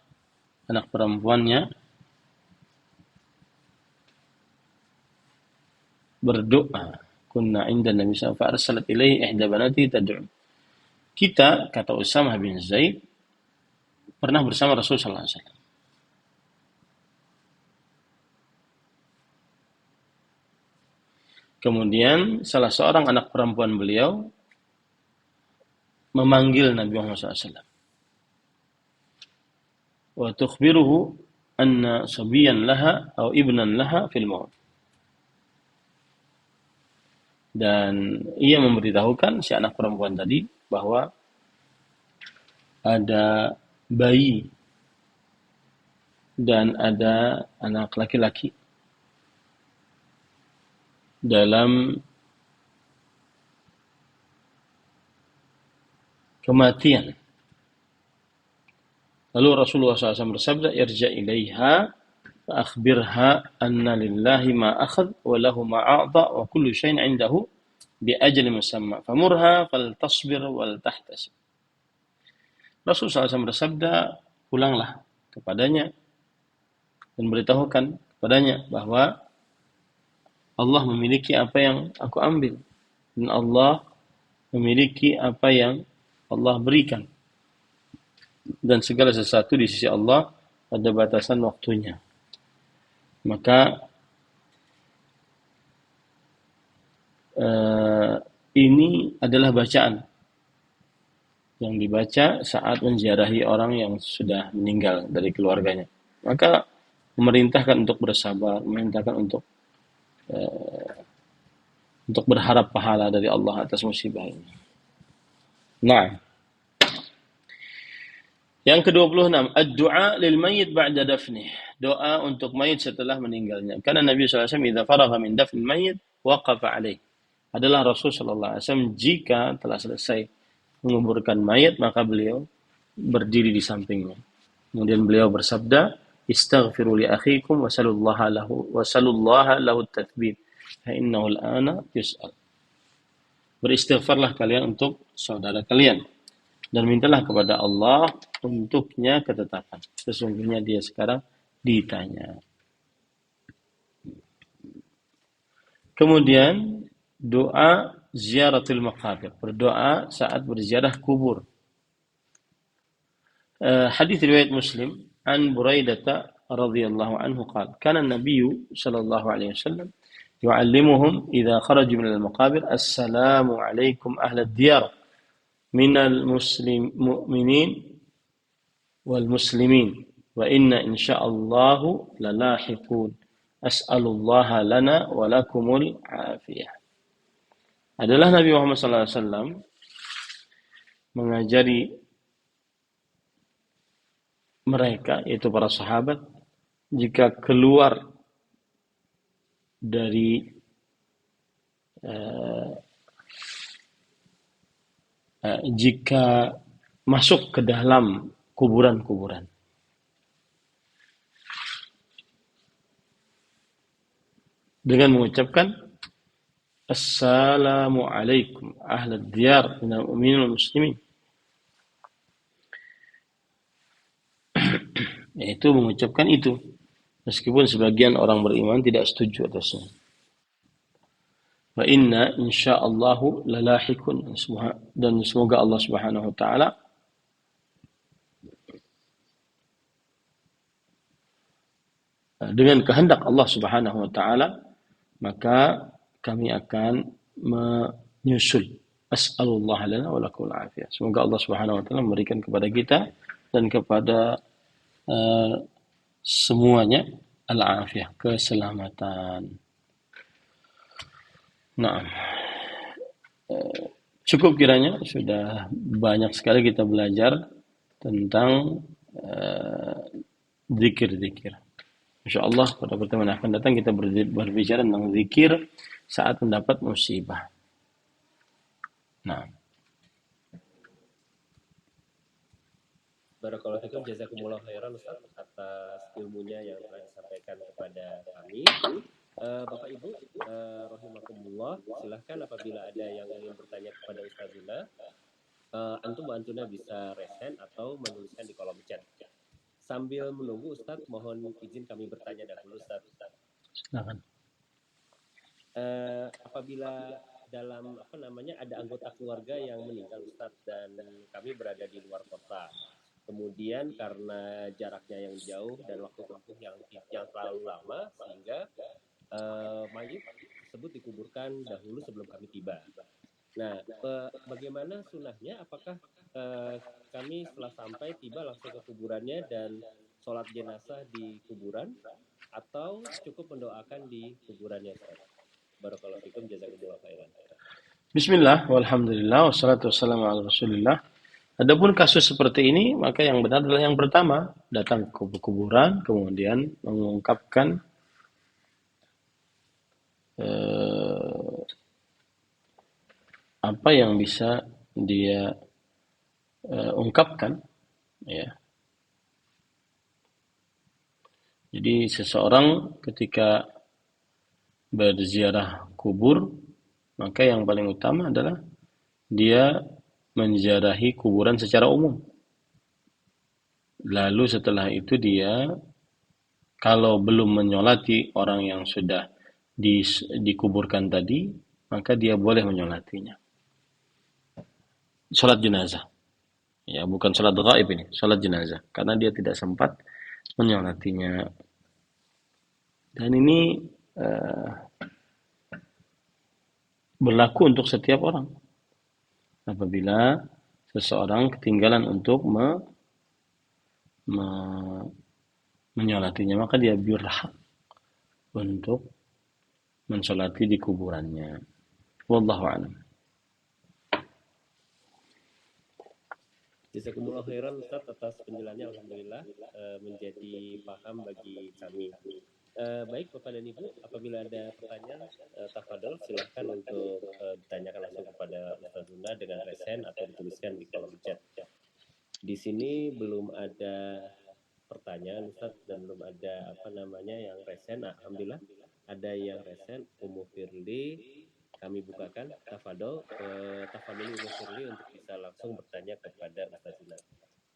Speaker 1: anak perempuannya berdoa. Kunna 'inda Nabi sallallahu alaihi wasallam fa arsalat ilaihi ihda banatihi tad'u. Kita, kata Usamah bin Zaid, pernah bersama Rasul sallallahu alaihi wasallam. Kemudian salah seorang anak perempuan beliau memanggil Nabi Muhammad SAW. Wa tukhbiruhu anna sabiyan laha atau ibnan laha fil maut. Dan ia memberitahukan si anak perempuan tadi bahwa ada bayi dan ada anak laki-laki dalam kematian. Lalu Rasulullah SAW bersabda, irja ilaiha فأخبرها أن لله ما أخذ وله ما أعطى وكل شيء عنده بأجل مسمى فمرها فلتصبر ولتحتسب. Rasulullah SAW bersabda, pulanglah kepadanya dan beritahukan kepadanya bahwa Allah memiliki apa yang aku ambil dan Allah memiliki apa yang Allah berikan, dan segala sesuatu di sisi Allah ada batasan waktunya. Maka ini adalah bacaan yang dibaca saat menziarahi orang yang sudah meninggal dari keluarganya. Maka memerintahkan untuk bersabar, memerintahkan untuk berharap pahala dari Allah atas musibah ini. Nah, yang ke-26, ad-du'a lil mayyit ba'da dafnih. Doa untuk mayit setelah meninggalnya. Karena Nabi sallallahu alaihi wasallam idza faragha min dafnil mayyit waqafa alaih. Adalah Rasul sallallahu alaihi wasallam jika telah selesai menguburkan mayit maka beliau berdiri di sampingnya. Kemudian beliau bersabda, "Istaghfiru li akhikum wa sallallahu lahu at-tathbit. Fa innahu al-ana yus'al." Beristighfarlah kalian untuk saudara kalian dan mintalah kepada Allah untuknya ketetapan. Sesungguhnya dia sekarang ditanya. Kemudian doa ziaratul maqabir, berdoa saat berziarah kubur. Hadis riwayat Muslim an Buraidah radhiyallahu anhu qala kana an-nabiy sallallahu alaihi wasallam yu'allimuhum idza kharaju min al-maqabir assalamu alaikum ahla ad-diyar min al-mu'minin wal muslimin wa inna insyaallahu lalahiqun as'alullaha lana wa lakumul afiyah. Adalah Nabi Muhammad sallallahu alaihi wasallam mengajari mereka, yaitu para sahabat, jika keluar dari jika masuk ke dalam kuburan-kuburan, dengan mengucapkan assalamu alaikum ahlad diyar minal mu'minin wal muslimin, yaitu mengucapkan itu meskipun sebagian orang beriman tidak setuju atasnya. Wa inna insyaallahu lalahikun, dan semoga Allah Subhanahu wa taala dengan kehendak Allah Subhanahu wa taala maka kami akan menyusul. As'alullah lana wa lakumul afiyah. Semoga Allah Subhanahu wa taala memberikan kepada kita dan kepada semuanya al-afiyah, keselamatan. Nah, cukup kiranya sudah banyak sekali kita belajar tentang zikir-zikir. InsyaAllah pada pertemuan akan datang kita berbicara tentang zikir saat mendapat musibah. Nah,
Speaker 2: Barakallahu fikum, jazakumullah khairan Ustaz atas ilmunya yang telah disampaikan kepada kami. Bapak Ibu, rahimakumullah, silahkan apabila ada yang ingin bertanya kepada Ustazuna, antum wa antuna bisa raise hand atau menuliskan di kolom chat. Sambil menunggu Ustaz, mohon izin kami bertanya dahulu Ustaz.
Speaker 1: silakan.
Speaker 2: Apabila dalam ada anggota keluarga yang meninggal Ustaz dan kami berada di luar kota. Kemudian karena jaraknya yang jauh dan waktu tempuh yang terlalu lama sehingga mayit tersebut dikuburkan dahulu sebelum kami tiba. Nah, bagaimana sunahnya? Apakah kami setelah sampai tiba langsung ke kuburannya dan sholat jenazah di kuburan, atau cukup mendoakan di kuburannya? Barakallahu fikum, jazakumullah khairan.
Speaker 1: Bismillah, walhamdulillah, wassalatu wassalamu ala rasulillah. Adapun kasus seperti ini, maka yang benar adalah yang pertama, datang ke kuburan, kemudian mengungkapkan apa yang bisa dia ungkapkan, ya. Jadi seseorang ketika berziarah kubur, maka yang paling utama adalah dia menziarahi kuburan secara umum. Lalu setelah itu dia kalau belum menyolati orang yang sudah dikuburkan tadi, maka dia boleh menyolatinya. Sholat jenazah. Ya, bukan sholat gaib ini, sholat jenazah. Karena dia tidak sempat menyolatinya. Dan ini berlaku untuk setiap orang. Apabila seseorang ketinggalan untuk menyolatinya, maka dia berhak untuk mensolati di kuburannya. Wallahu a'lam.
Speaker 2: Jazakumullah khairan Ustaz atas penjelasannya, alhamdulillah menjadi paham bagi kami. Baik Bapak dan Ibu, apabila ada pertanyaan, tafadhol silahkan untuk ditanyakan langsung kepada Ustaz Zuna dengan resen atau dituliskan di kolom chat. Di sini belum ada pertanyaan Ustaz dan belum ada yang resen. Alhamdulillah ada yang resen. Ummu Firly, kami bukakan tafadhol Ummu Firly untuk bisa langsung bertanya kepada Ustaz Zuna.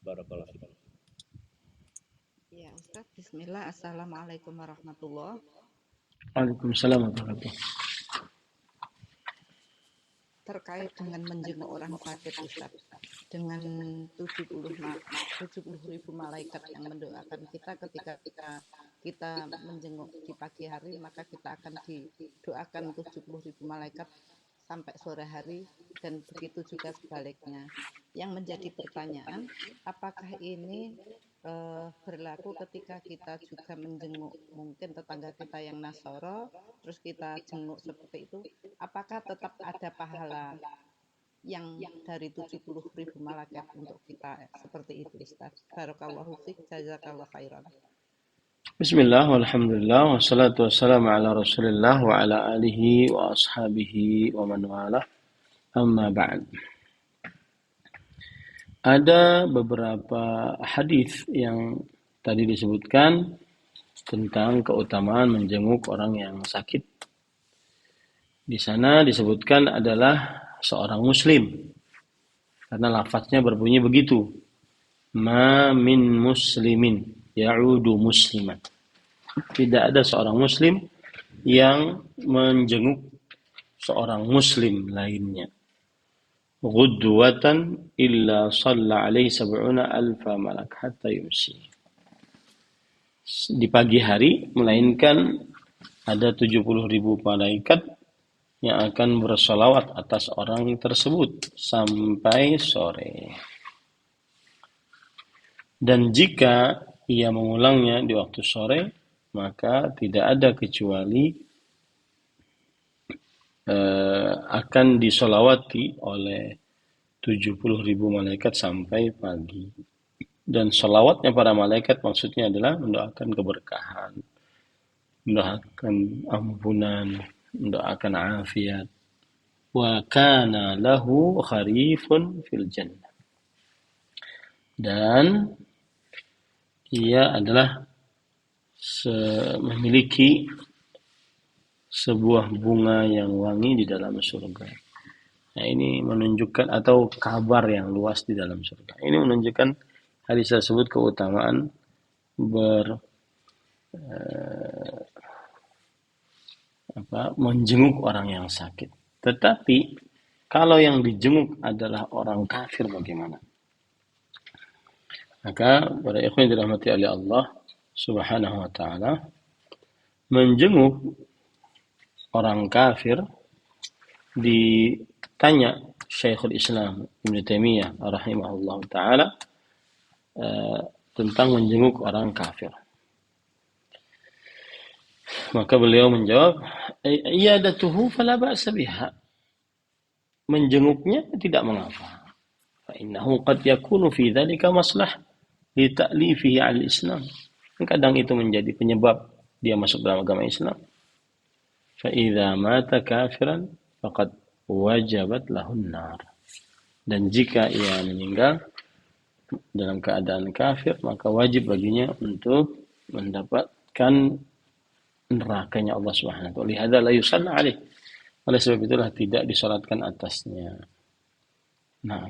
Speaker 2: Barakallahu fikum.
Speaker 3: Ya Ustaz, bismillah. Assalamualaikum warahmatullahi wabarakatuh.
Speaker 1: Waalaikumsalam warahmatullahi wabarakatuh.
Speaker 3: Terkait dengan menjenguk orang sakit Ustaz, dengan 70.000 malaikat yang mendoakan kita ketika kita menjenguk di pagi hari, maka kita akan didoakan 70.000 malaikat sampai sore hari, dan begitu juga sebaliknya. Yang menjadi pertanyaan, apakah ini berlaku ketika kita juga menjenguk mungkin tetangga kita yang Nasoro, terus kita jenguk seperti itu, apakah tetap ada pahala yang dari 70.000 malaikat untuk kita seperti itu Ustaz? Barakallahu fiik, jazakallahu khairan.
Speaker 1: Bismillah, walhamdulillah, wassalatu wassalamu ala rasulillah wa ala alihi wa ashabihi wa man walah, amma ba'd. Ada beberapa hadis yang tadi disebutkan tentang keutamaan menjenguk orang yang sakit. Di sana disebutkan adalah seorang muslim. Karena lafaznya berbunyi begitu. Ma min muslimin ya'udu musliman. Tidak ada seorang muslim yang menjenguk seorang muslim lainnya. Ghudwatan illa shalla alaihi sab'una alfa malak hatta yumsi. Di pagi hari, melainkan ada 70.000 malaikat yang akan bersolawat atas orang tersebut sampai sore. Dan jika ia mengulangnya di waktu sore, maka tidak ada kecuali akan disolawati oleh 70.000 malaikat sampai pagi. Dan solawatnya para malaikat maksudnya adalah mendoakan keberkahan, mendoakan ampunan, mendoakan afiat. Wa kana lahu kharifun fil jannah. Dan ia adalah memiliki sebuah bunga yang wangi di dalam surga. Nah, ini menunjukkan, atau kabar yang luas di dalam surga. Ini menunjukkan hadis tersebut keutamaan menjenguk orang yang sakit. Tetapi kalau yang dijenguk adalah orang kafir, bagaimana? Maka para ikhwan dirahmati oleh Allah Subhanahu wa taala, menjenguk orang kafir, ditanya Syekhul Islam Ibnu Taimiyah rahimahullah taala tentang menjenguk orang kafir. Maka beliau menjawab, iyadatuhu fala ba'sa biha. Menjenguknya tidak mengapa. Fa innahu qad yakunu fi dzalika maslah li ta'lifihi 'al-Islam. Kadang itu menjadi penyebab dia masuk dalam agama Islam. Fa idza mata kafiran faqad wajabat lahun nar. Dan jika ia meninggal dalam keadaan kafir, maka wajib baginya untuk mendapat mendapatkan nerakanya Allah Subhanahu wa taala. Lihada la yusalla alaih. Oleh sebab itulah tidak disalatkan atasnya. Nah,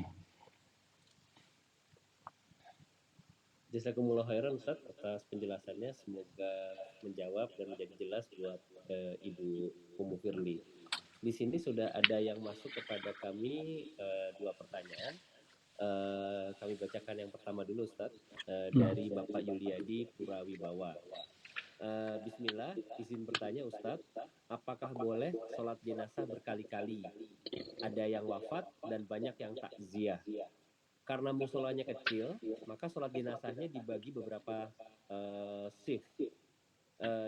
Speaker 2: Jazakumullah khairan Ustaz atas penjelasannya, semoga menjawab dan menjadi jelas buat Ibu Umu Firly. Di sini sudah ada yang masuk kepada kami dua pertanyaan. Kami bacakan yang pertama dulu Ustaz, dari Bapak Yuliadi Purawibawa. Bismillah, izin bertanya Ustadz, apakah boleh sholat jenazah berkali-kali? Ada yang wafat dan banyak yang takziah. Karena musolanya kecil, maka sholat jenazahnya dibagi beberapa shift.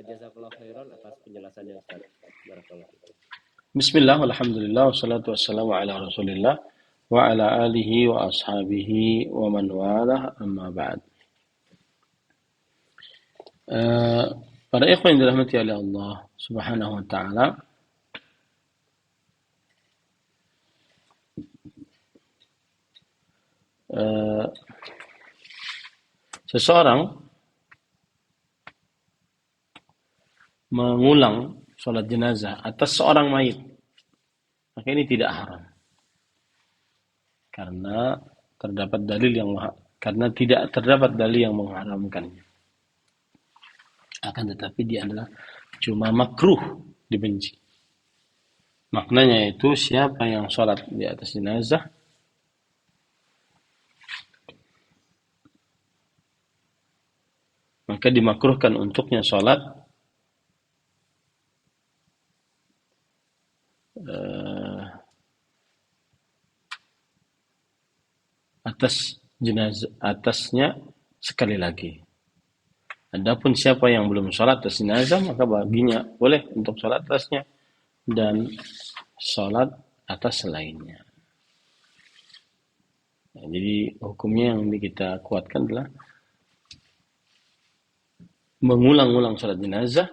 Speaker 2: Jazakallah khairan atas penjelasannya Ustadz. Barakallah.
Speaker 1: bismillah, alhamdulillah, wassalatu wassalamu ala rasulillah wa ala alihi wa ashabihi wa man walah, amma ba'd. Para ikhwan yang dirahmati oleh Allah Subhanahu wa taala, seseorang mengulang sholat jenazah atas seorang mayit, maka ini tidak haram. Karena tidak terdapat dalil yang mengharamkannya. Akan tetapi dia adalah cuma makruh, dibenci. Maknanya itu siapa yang sholat di atas jenazah maka dimakruhkan untuknya sholat atasnya sekali lagi. Adapun siapa yang belum sholat atas jenazah maka baginya boleh untuk sholat atasnya dan sholat atas selainnya. Nah, jadi hukumnya yang kita kuatkan adalah mengulang-ulang sholat jenazah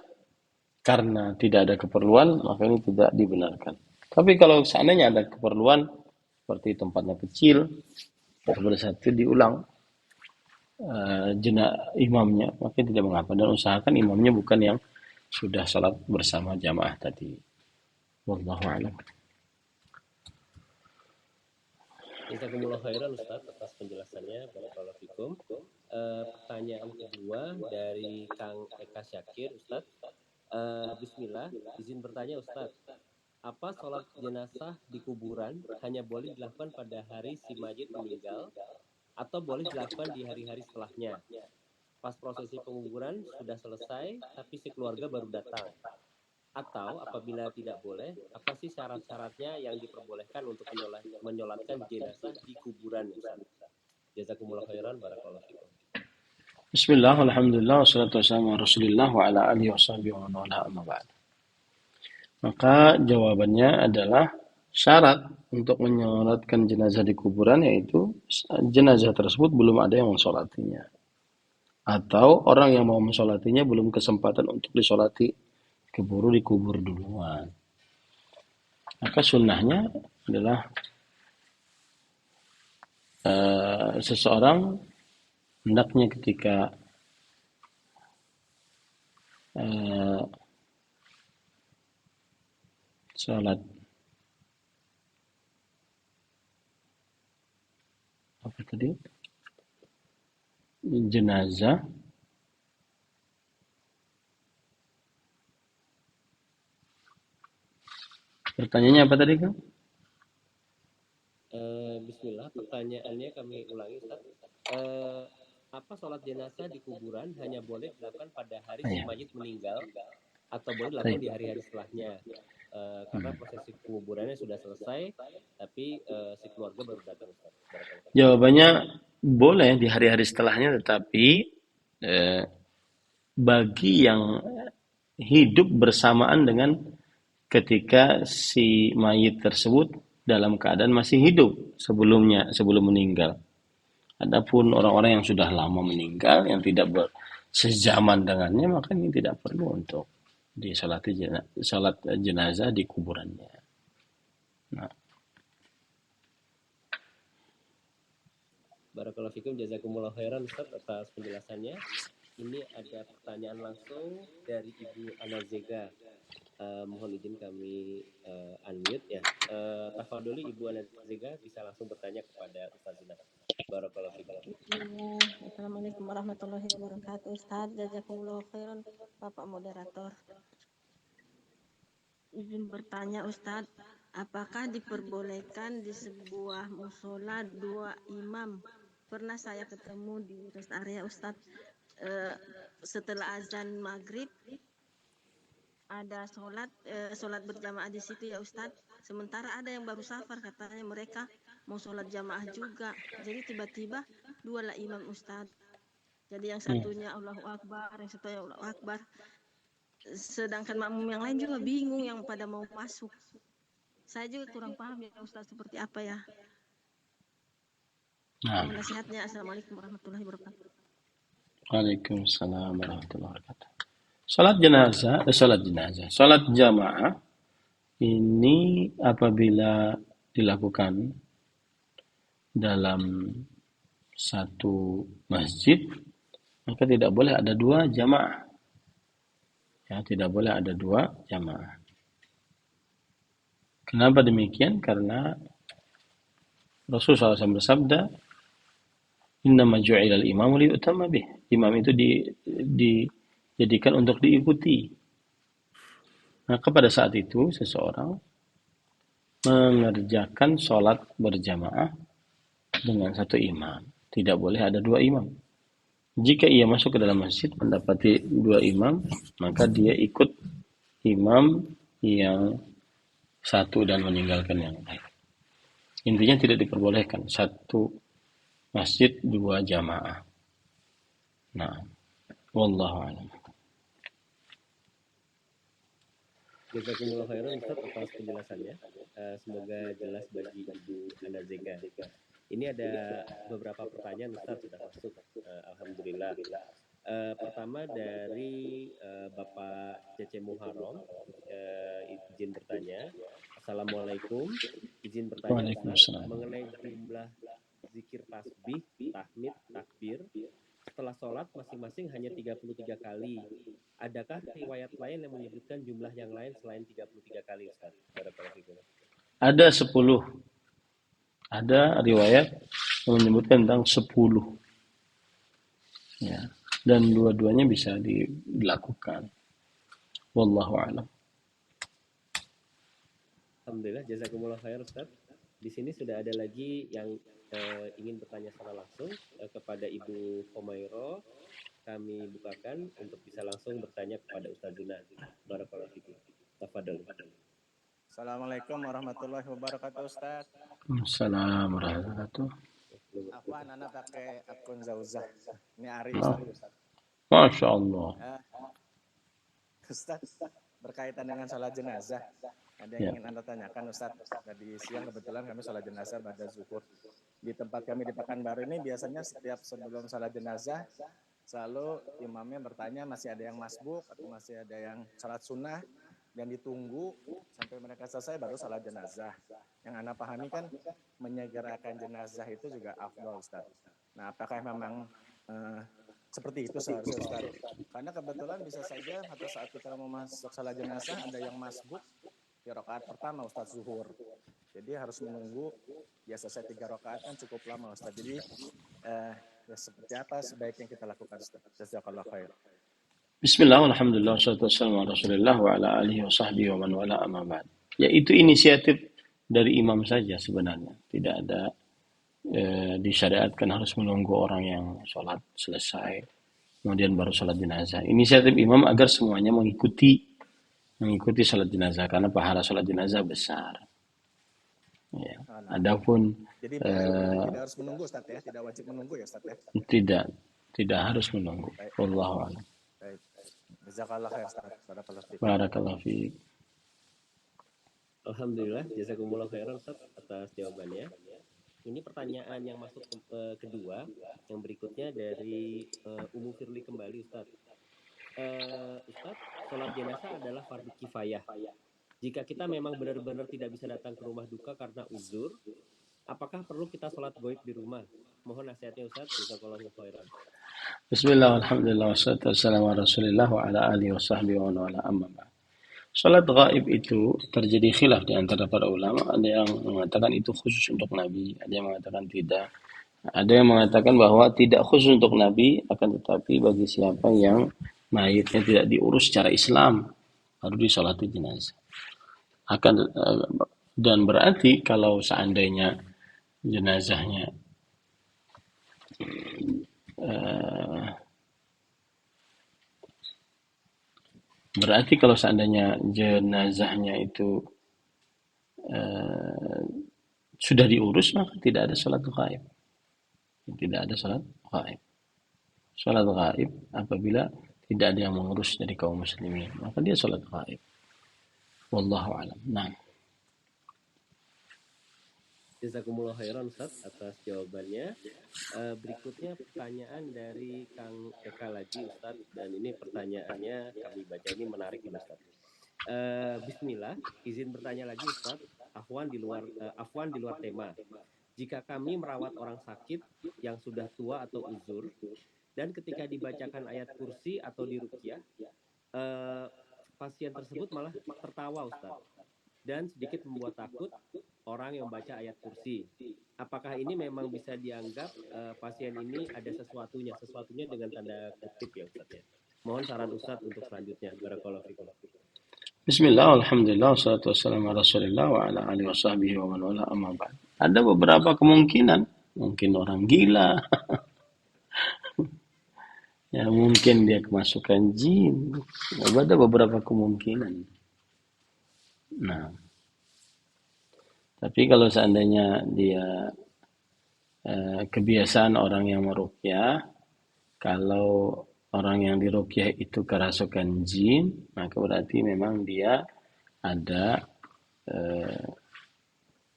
Speaker 1: karena tidak ada keperluan, maka ini tidak dibenarkan. Tapi kalau seandainya ada keperluan seperti tempatnya kecil, pada saat itu diulang imamnya, maka tidak mengapa, dan usahakan imamnya bukan yang sudah sholat bersama jamaah tadi. Wallahu a'lam.
Speaker 2: Jazakumullah khairan Ustaz atas penjelasannya. Barakallahu fikum. Pertanyaan kedua dari Kang Eka Syakir Ustaz. Bismillah, izin bertanya Ustaz, apa sholat jenazah di kuburan hanya boleh dilakukan pada hari si mayit meninggal atau boleh dilakukan di hari-hari setelahnya? Pas prosesi penguburan sudah selesai tapi si keluarga baru datang. Atau apabila tidak boleh, apa sih syarat-syaratnya yang diperbolehkan untuk menyolatkan jenazah di kuburan Ustaz? Jazakumullah khairan, barakallahu fikum.
Speaker 1: Bismillah, alhamdulillah, wassalatu wassalamu ala rasulillah wa ala alihi wa sahbihi wa man wala, amma ba'd. Maka jawabannya adalah syarat untuk menyolatkan jenazah di kuburan yaitu jenazah tersebut belum ada yang mensolatinya, atau orang yang mau mensolatinya belum kesempatan untuk disolati, keburu dikubur duluan. Maka sunnahnya adalah seseorang hendaknya ketika sholat apa tadi jenazah pertanyaannya apa tadi Kang?
Speaker 2: Bismillah, pertanyaannya kami ulangi Ustaz. Apa sholat jenazah di kuburan hanya boleh dilakukan pada hari si mayit meninggal atau boleh dilakukan di hari-hari setelahnya? Karena prosesi penguburannya sudah selesai tapi si keluarga baru datang Ustaz.
Speaker 1: Jawabannya boleh di hari-hari setelahnya, tetapi bagi yang hidup bersamaan dengan ketika si mayit tersebut dalam keadaan masih hidup sebelum meninggal. Adapun orang-orang yang sudah lama meninggal, yang tidak bersezaman dengannya, maka ini tidak perlu untuk disolati salat jenazah di kuburannya. Nah.
Speaker 2: Barakallahu fikum, jazakumullah khairan Ustaz atas penjelasannya. Ini ada pertanyaan langsung dari Ibu Ana Zega. Mohon izin kami unmute ya. Tafadholi Ibu Ana Zega bisa langsung bertanya kepada Ustazina. Barakallahu fikum.
Speaker 4: Bismillah. Assalamualaikum warahmatullahi wabarakatuh. Ustaz, jazakumullah khairan, Bapak moderator. Izin bertanya Ustaz, apakah diperbolehkan di sebuah musola 2 imam? Pernah saya ketemu di rest area Ustaz, setelah azan maghrib ada sholat berjamaah di situ ya Ustadz. Sementara ada yang baru safar, katanya mereka mau sholat jamaah juga. Jadi tiba-tiba 2 lah imam Ustadz. Jadi yang satunya Allahu Akbar, yang satunya Allahu Akbar. Sedangkan makmum yang lain juga bingung yang pada mau masuk. Saya juga kurang paham ya Ustadz seperti apa ya.
Speaker 1: Nah,
Speaker 4: Mohon nasihatnya. Assalamualaikum warahmatullahi wabarakatuh.
Speaker 1: Waalaikumsalam warahmatullahi wabarakatuh. Salat jamaah ini apabila dilakukan dalam satu masjid, maka tidak boleh ada 2 jamaah. Ya, tidak boleh ada 2 jamaah. Kenapa demikian? Karena Rasulullah SAW bersabda, "Innama ju'ilal imamu liyutamma bih." Imam itu dijadikan untuk diikuti. Maka pada saat itu seseorang mengerjakan sholat berjamaah dengan satu imam. Tidak boleh ada 2 imam. Jika ia masuk ke dalam masjid mendapati 2 imam, maka dia ikut imam yang satu dan meninggalkan yang lain. Intinya tidak diperbolehkan satu masjid 2 jamaah. Nah, wallahu a'lam.
Speaker 2: Jazakumullah khairan Ustaz atas penjelasannya. Semoga jelas bagi Ibu Ana Zega. Ini ada beberapa pertanyaan Ustaz sudah masuk. Alhamdulillah. Pertama dari Bapak Cece Muharram, izin bertanya. Assalamualaikum, izin bertanya Ustaz mengenai jumlah zikir tasbih, tahmid, takbir setelah sholat masing-masing hanya 33 kali. Adakah riwayat lain yang menyebutkan jumlah yang lain selain 33 kali Ustaz?
Speaker 1: Ada 10. Ada riwayat yang menyebutkan tentang 10. Ya. Dan dua-duanya bisa dilakukan. Wallahu a'lam.
Speaker 2: Alhamdulillah, jazakumullah khair Ustaz. Di sini sudah ada lagi yang ingin bertanya secara langsung kepada Ibu Homairo. Kami bukakan untuk bisa langsung bertanya kepada Ustazuna. Barakallahu fikum. Tafadhol.
Speaker 5: Assalamualaikum warahmatullahi wabarakatuh Ustaz.
Speaker 1: Assalamualaikum warahmatullahi wabarakatuh.
Speaker 5: Afwan, anak pakai akun Zauzah. Ini Ari Ustaz.
Speaker 1: Masya Allah.
Speaker 5: Ustaz, berkaitan dengan sholat jenazah. Ada yang ingin Anda tanyakan Ustaz. Tadi siang kebetulan kami sholat jenazah pada zuhur. Di tempat kami di Pekanbaru ini biasanya setiap sebelum sholat jenazah selalu imamnya bertanya masih ada yang masbuk atau masih ada yang sholat sunnah, dan ditunggu sampai mereka selesai baru sholat jenazah. Yang Anda pahami kan menyegerakan jenazah itu juga afdol Ustaz. Nah, apakah memang seperti itu seharusnya Ustaz? Karena kebetulan bisa saja pada saat kita mau masuk sholat jenazah ada yang masbuk di rakaat pertama Ustaz zuhur. Jadi harus menunggu ya selesai 3 rakaat kan cukup lama Ustaz. Jadi ya seperti apa sebaiknya kita lakukan Ustaz? Jazakallahu khair.
Speaker 1: Bismillah, alhamdulillah, wassalatu wassalamu ala rasulillah wa ala alihi wa sahbihi wa man wala amma ba'd. Yaitu inisiatif dari imam saja sebenarnya. Tidak ada disyariatkan harus menunggu orang yang sholat selesai kemudian baru sholat jenazah. Inisiatif imam agar semuanya mengikuti sholat jenazah karena pahala sholat jenazah besar. Ya. Adapun
Speaker 5: jadi tidak harus menunggu Ustaz ya, tidak wajib menunggu ya Ustaz ya.
Speaker 1: Tidak harus menunggu. Wallahu a'lam.
Speaker 5: Baik. Jazakallah khair Ustaz.
Speaker 1: Barakallahu fiik.
Speaker 2: Alhamdulillah, jazakumullah khairan Ustaz atas jawabannya. Ini pertanyaan yang masuk kedua, yang berikutnya dari Umu Firly kembali Ustaz. Ustaz, sholat jenazah adalah fardu kifayah. Jika kita memang benar-benar tidak bisa datang ke rumah duka karena uzur, apakah perlu kita sholat goib di rumah? Mohon nasihatnya Ustaz. Jazakallahu khairan.
Speaker 1: Bismillah, alhamdulillah, wassalatu wassalamu ala rasulillah wa ala alihi wa sahbihi wa ala amma ba'd. Salat gaib itu terjadi khilaf di antara para ulama. Ada yang mengatakan itu khusus untuk Nabi, ada yang mengatakan tidak. Ada yang mengatakan bahwa tidak khusus untuk Nabi, akan tetapi bagi siapa yang mayitnya tidak diurus secara Islam, baru disolati jenazah. Dan berarti kalau seandainya jenazahnya berarti kalau seandainya jenazahnya itu sudah diurus, maka tidak ada salat gaib. Tidak ada salat gaib. Salat gaib apabila tidak ada yang mengurus dari kaum muslimin, maka dia salat gaib. Wallahu a'lam. Nah.
Speaker 2: Jazakumullah khairan Ustaz atas jawabannya. Berikutnya pertanyaan dari Kang Eka lagi Ustaz, dan ini pertanyaannya kami baca ini menarik ini Ustaz. Bismillah, izin bertanya lagi Ustaz. Afwan di luar tema. Jika kami merawat orang sakit yang sudah tua atau uzur, dan ketika dibacakan ayat kursi atau diruqyah, pasien tersebut malah tertawa Ustaz, dan sedikit membuat takut orang yang baca ayat kursi. Apakah ini memang bisa dianggap pasien ini ada sesuatunya dengan tanda kutip ya Ustaz ya? Mohon saran Ustaz untuk selanjutnya. Barakallahu fikum.
Speaker 1: Bismillah, alhamdulillah, wassalatu wassalamu ala rasulillah wa ala alihi wa sahbihi wa man wala amma ba'd. Ada beberapa kemungkinan, mungkin orang gila. Ya, mungkin dia kemasukan jin. Ada beberapa kemungkinan. Nah, tapi kalau seandainya dia kebiasaan orang yang meruqyah, kalau orang yang diruqyah itu kerasukan jin, maka berarti memang dia ada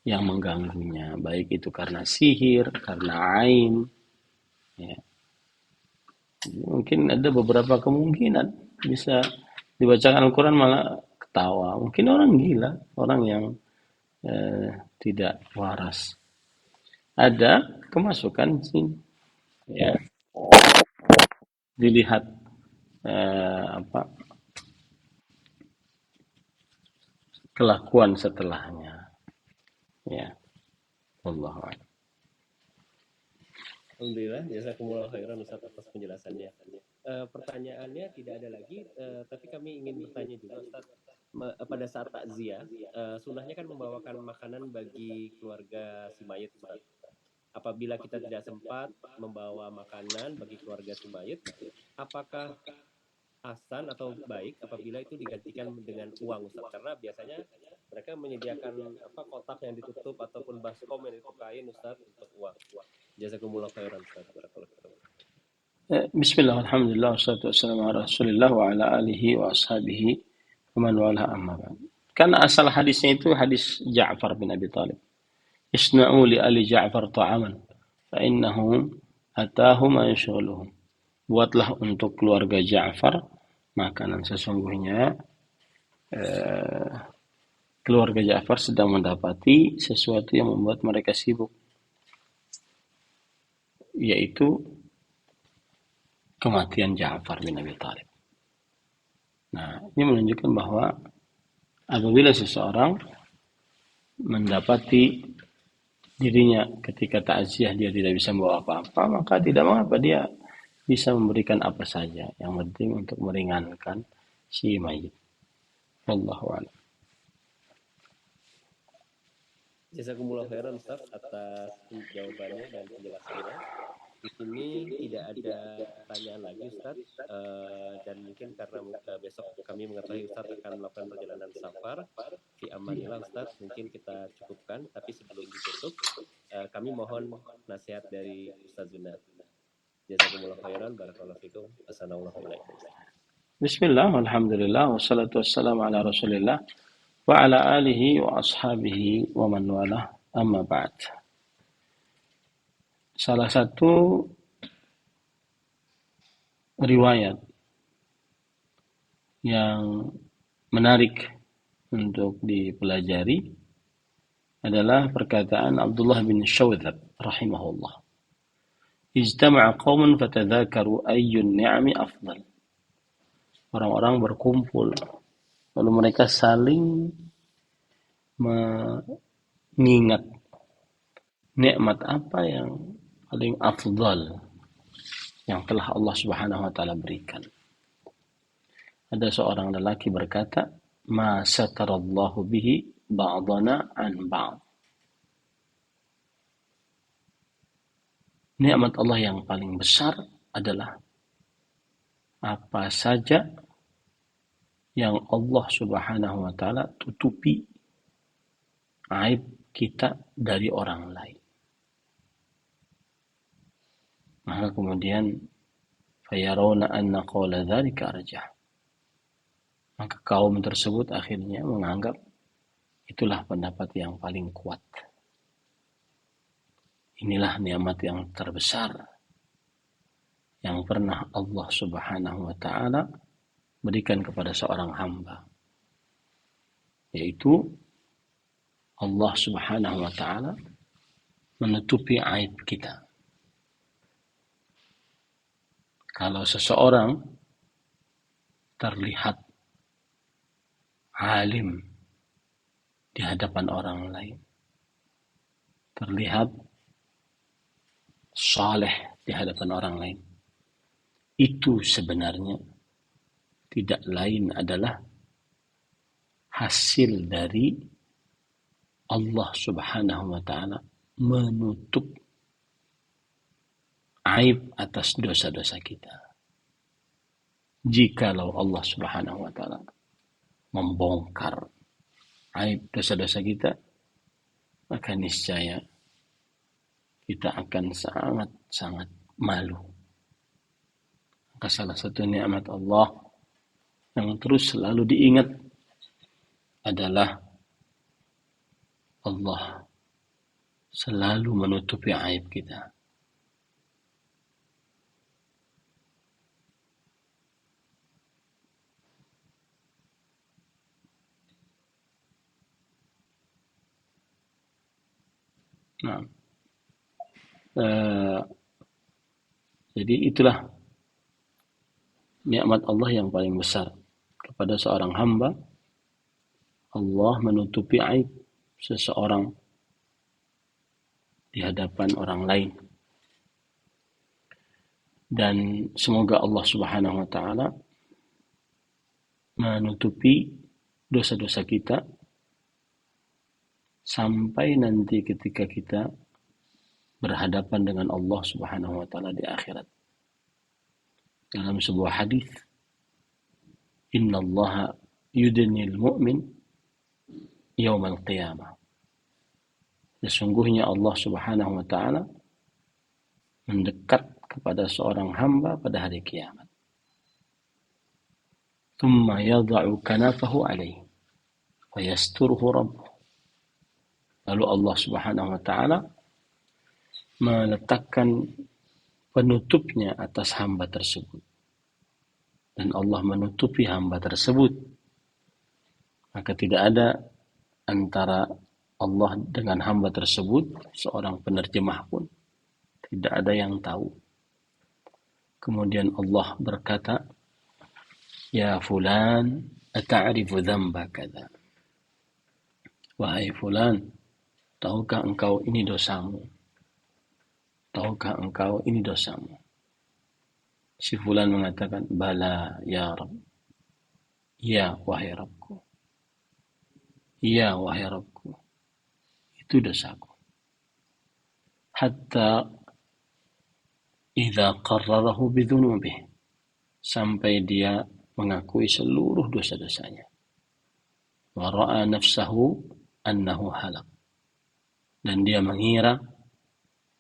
Speaker 1: yang mengganggunya, baik itu karena sihir, karena ain. Ya. Mungkin ada beberapa kemungkinan, bisa dibacakan Al-Quran malah ketawa. Mungkin orang gila, orang yang tidak waras. Ada kemasukan jin. Ya. Dilihat kelakuan setelahnya. Ya. Wallahu a'lam.
Speaker 2: Alhamdulillah, jazakumullah khairan Ustaz atas penjelasannya. Pertanyaannya tidak ada lagi, tapi kami ingin bertanya juga Ustaz, pada saat takziah, sunnahnya kan membawakan makanan bagi keluarga si mayit Ustaz. Apabila kita tidak sempat membawa makanan bagi keluarga si mayit, apakah ahsan atau baik apabila itu digantikan dengan uang Ustaz? Karena biasanya mereka menyediakan kotak yang ditutup ataupun baskom yang ditutup kain Ustaz untuk uang. Jazakumullah khairan Ustaz.
Speaker 1: Bismillah, alhamdulillah, wassalatu wassalamu ala rasulillah wa ala alihi wa ashabihi wa man wala amma ba'd. Karena asal hadisnya itu hadis Ja'far bin Abi Talib. Isna'u li ali Ja'far ta'aman fa innahum atahum ayashghuluhum. Buatlah untuk keluarga Ja'far makanan, sesungguhnya keluarga Ja'far sedang mendapati sesuatu yang membuat mereka sibuk, yaitu kematian Ja'far bin Abi Talib. Nah, ini menunjukkan bahwa apabila seseorang mendapati dirinya ketika takziah dia tidak bisa membawa apa-apa, maka tidak mengapa dia bisa memberikan apa saja, yang penting untuk meringankan si mayit. Wallahu a'lam.
Speaker 2: Jazakumullah khairan Ustaz atas jawabannya dan penjelasannya. Di sini tidak ada pertanyaan lagi Ustaz, dan mungkin karena besok kami mengetahui Ustaz akan melakukan perjalanan safar di amanillah Ustaz, mungkin kita cukupkan. Tapi sebelum ditutup, kami mohon nasihat dari Ustaz Zunnad. Jazakumullah khairan, barakallahu fikum. Assalamualaikum.
Speaker 1: Bismillah, alhamdulillah, wassalatu wassalamu ala rasulillah wa ala alihi wa ashabihi wa man walah, amma ba'd. Salah satu riwayat yang menarik untuk dipelajari adalah perkataan Abdullah bin Syawdzab rahimahullah. Ijtama'a qaumun fatadzakaru ayyun ni'ami afdal. Orang-orang berkumpul, lalu mereka saling mengingat nikmat apa yang paling afdal yang telah Allah Subhanahu wa taala berikan. Ada seorang lelaki berkata, "Ma satarallahu bihi ba'dana an ba'd." Nikmat Allah yang paling besar adalah apa saja yang Allah Subhanahu wa taala tutupi aib kita dari orang lain. Maka kemudian fayarawna anna qawla dzalika arjah. Maka kaum tersebut akhirnya menganggap itulah pendapat yang paling kuat. Inilah nikmat yang terbesar yang pernah Allah Subhanahu wa taala berikan kepada seorang hamba, yaitu Allah Subhanahu wa taala menutupi aib kita. Kalau seseorang terlihat alim di hadapan orang lain, terlihat saleh di hadapan orang lain, itu sebenarnya tidak lain adalah hasil dari Allah Subhanahu wa taala menutup aib atas dosa-dosa kita. Jikalau Allah Subhanahu wa taala membongkar aib dosa-dosa kita, maka niscaya kita akan sangat-sangat malu. Maka salah satu nikmat Allah yang terus selalu diingat adalah Allah selalu menutupi aib kita. Nah, jadi itulah nikmat Allah yang paling besar kepada seorang hamba. Allah menutupi aib seseorang di hadapan orang lain. Dan semoga Allah Subhanahu wa taala menutupi dosa-dosa kita sampai nanti ketika kita berhadapan dengan Allah Subhanahu wa taala di akhirat. Dalam sebuah hadis, "Innallaha yudnil mu'min yaumal qiyamah." Sesungguhnya Allah Subhanahu wa taala mendekat kepada seorang hamba pada hari kiamat. Tsumma yad'u kanafahu alaihi wa yasturuhu rabbuh. Lalu Allah Subhanahu wa taala meletakkan penutupnya atas hamba tersebut. Dan Allah menutupi hamba tersebut. Maka tidak ada antara Allah dengan hamba tersebut seorang penerjemah pun. Tidak ada yang tahu. Kemudian Allah berkata, "Ya fulan, ata'rifu dzamba kadza?" Wahai fulan, tahukah engkau ini dosamu? Tahukah engkau ini dosamu? Si fulan mengatakan, "Bala ya Rabb." Ya wahai Rabbku. Ya wahai Rabbku. Itu dosaku. Hatta idza qarrarahu bidzunubihi, sampai dia mengakui seluruh dosa-dosanya. Wa ra'a nafsahu annahu halak, dan dia mengira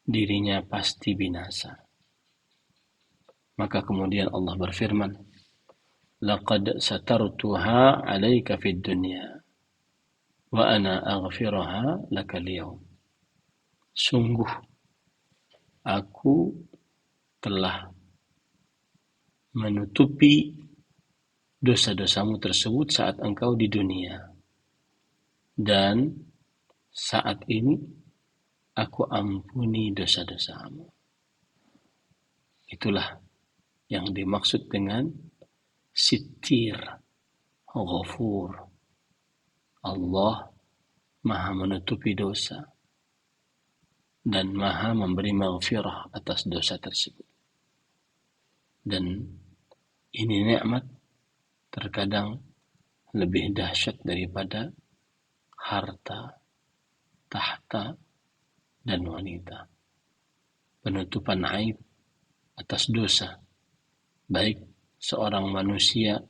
Speaker 1: dirinya pasti binasa. Maka kemudian Allah berfirman, "Laqad satartuha 'alaika fid dunya wa ana aghfiruha laka al-yawm." Sungguh aku telah menutupi dosa-dosamu tersebut saat engkau di dunia, dan saat ini aku ampuni dosa-dosamu. Itulah yang dimaksud dengan Sittir, Ghafur. Allah Maha menutupi dosa dan Maha memberi maghfirah atas dosa tersebut. Dan ini nikmat terkadang lebih dahsyat daripada harta, tahta, dan wanita. Penutupan aib atas dosa, baik seorang manusia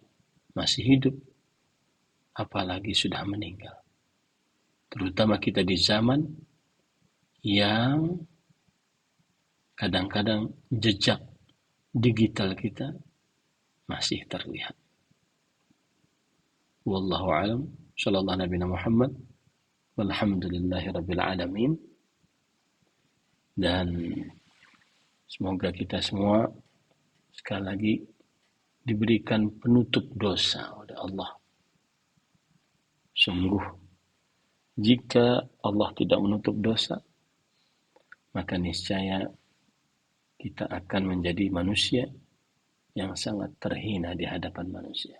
Speaker 1: masih hidup, apalagi sudah meninggal. Terutama kita di zaman yang kadang-kadang jejak digital kita masih terlihat. Wallahu a'lam. Sallallahu Nabi Muhammad. Walhamdulillahi Rabbil Alamin. Dan semoga kita semua sekali lagi diberikan penutup dosa oleh Allah. Sungguh, jika Allah tidak menutup dosa, maka niscaya kita akan menjadi manusia yang sangat terhina di hadapan manusia.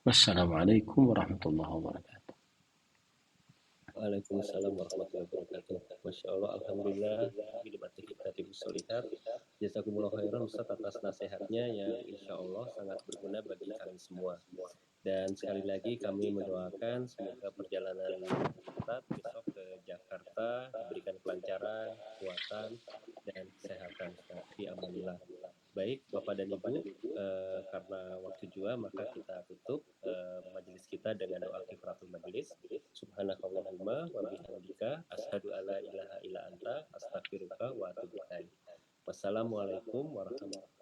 Speaker 1: Wassalamualaikum warahmatullahi wabarakatuh.
Speaker 2: Waalaikumsalam warahmatullahi wabarakatuh. Masya Allah, alhamdulillah, khidmati kita solihat. Jazakumullah khairan Ustaz atas nasihatnya yang insya Allah sangat berguna bagi kami semua. Dan sekali lagi kami mendoakan semoga perjalanan Ustaz besok ke Jakarta diberikan kelancaran, kekuatan, dan kesehatan. Fi amanillah. Baik Bapak dan Ibu, karena waktu juga maka kita tutup majelis kita dengan doa kifaratul majelis. Subhanakallahumma wa bihamdika asyhadu alla ilaha illa anta astaghfiruka wa atubu ilaik. Wassalamualaikum warahmatullahi wabarakatuh.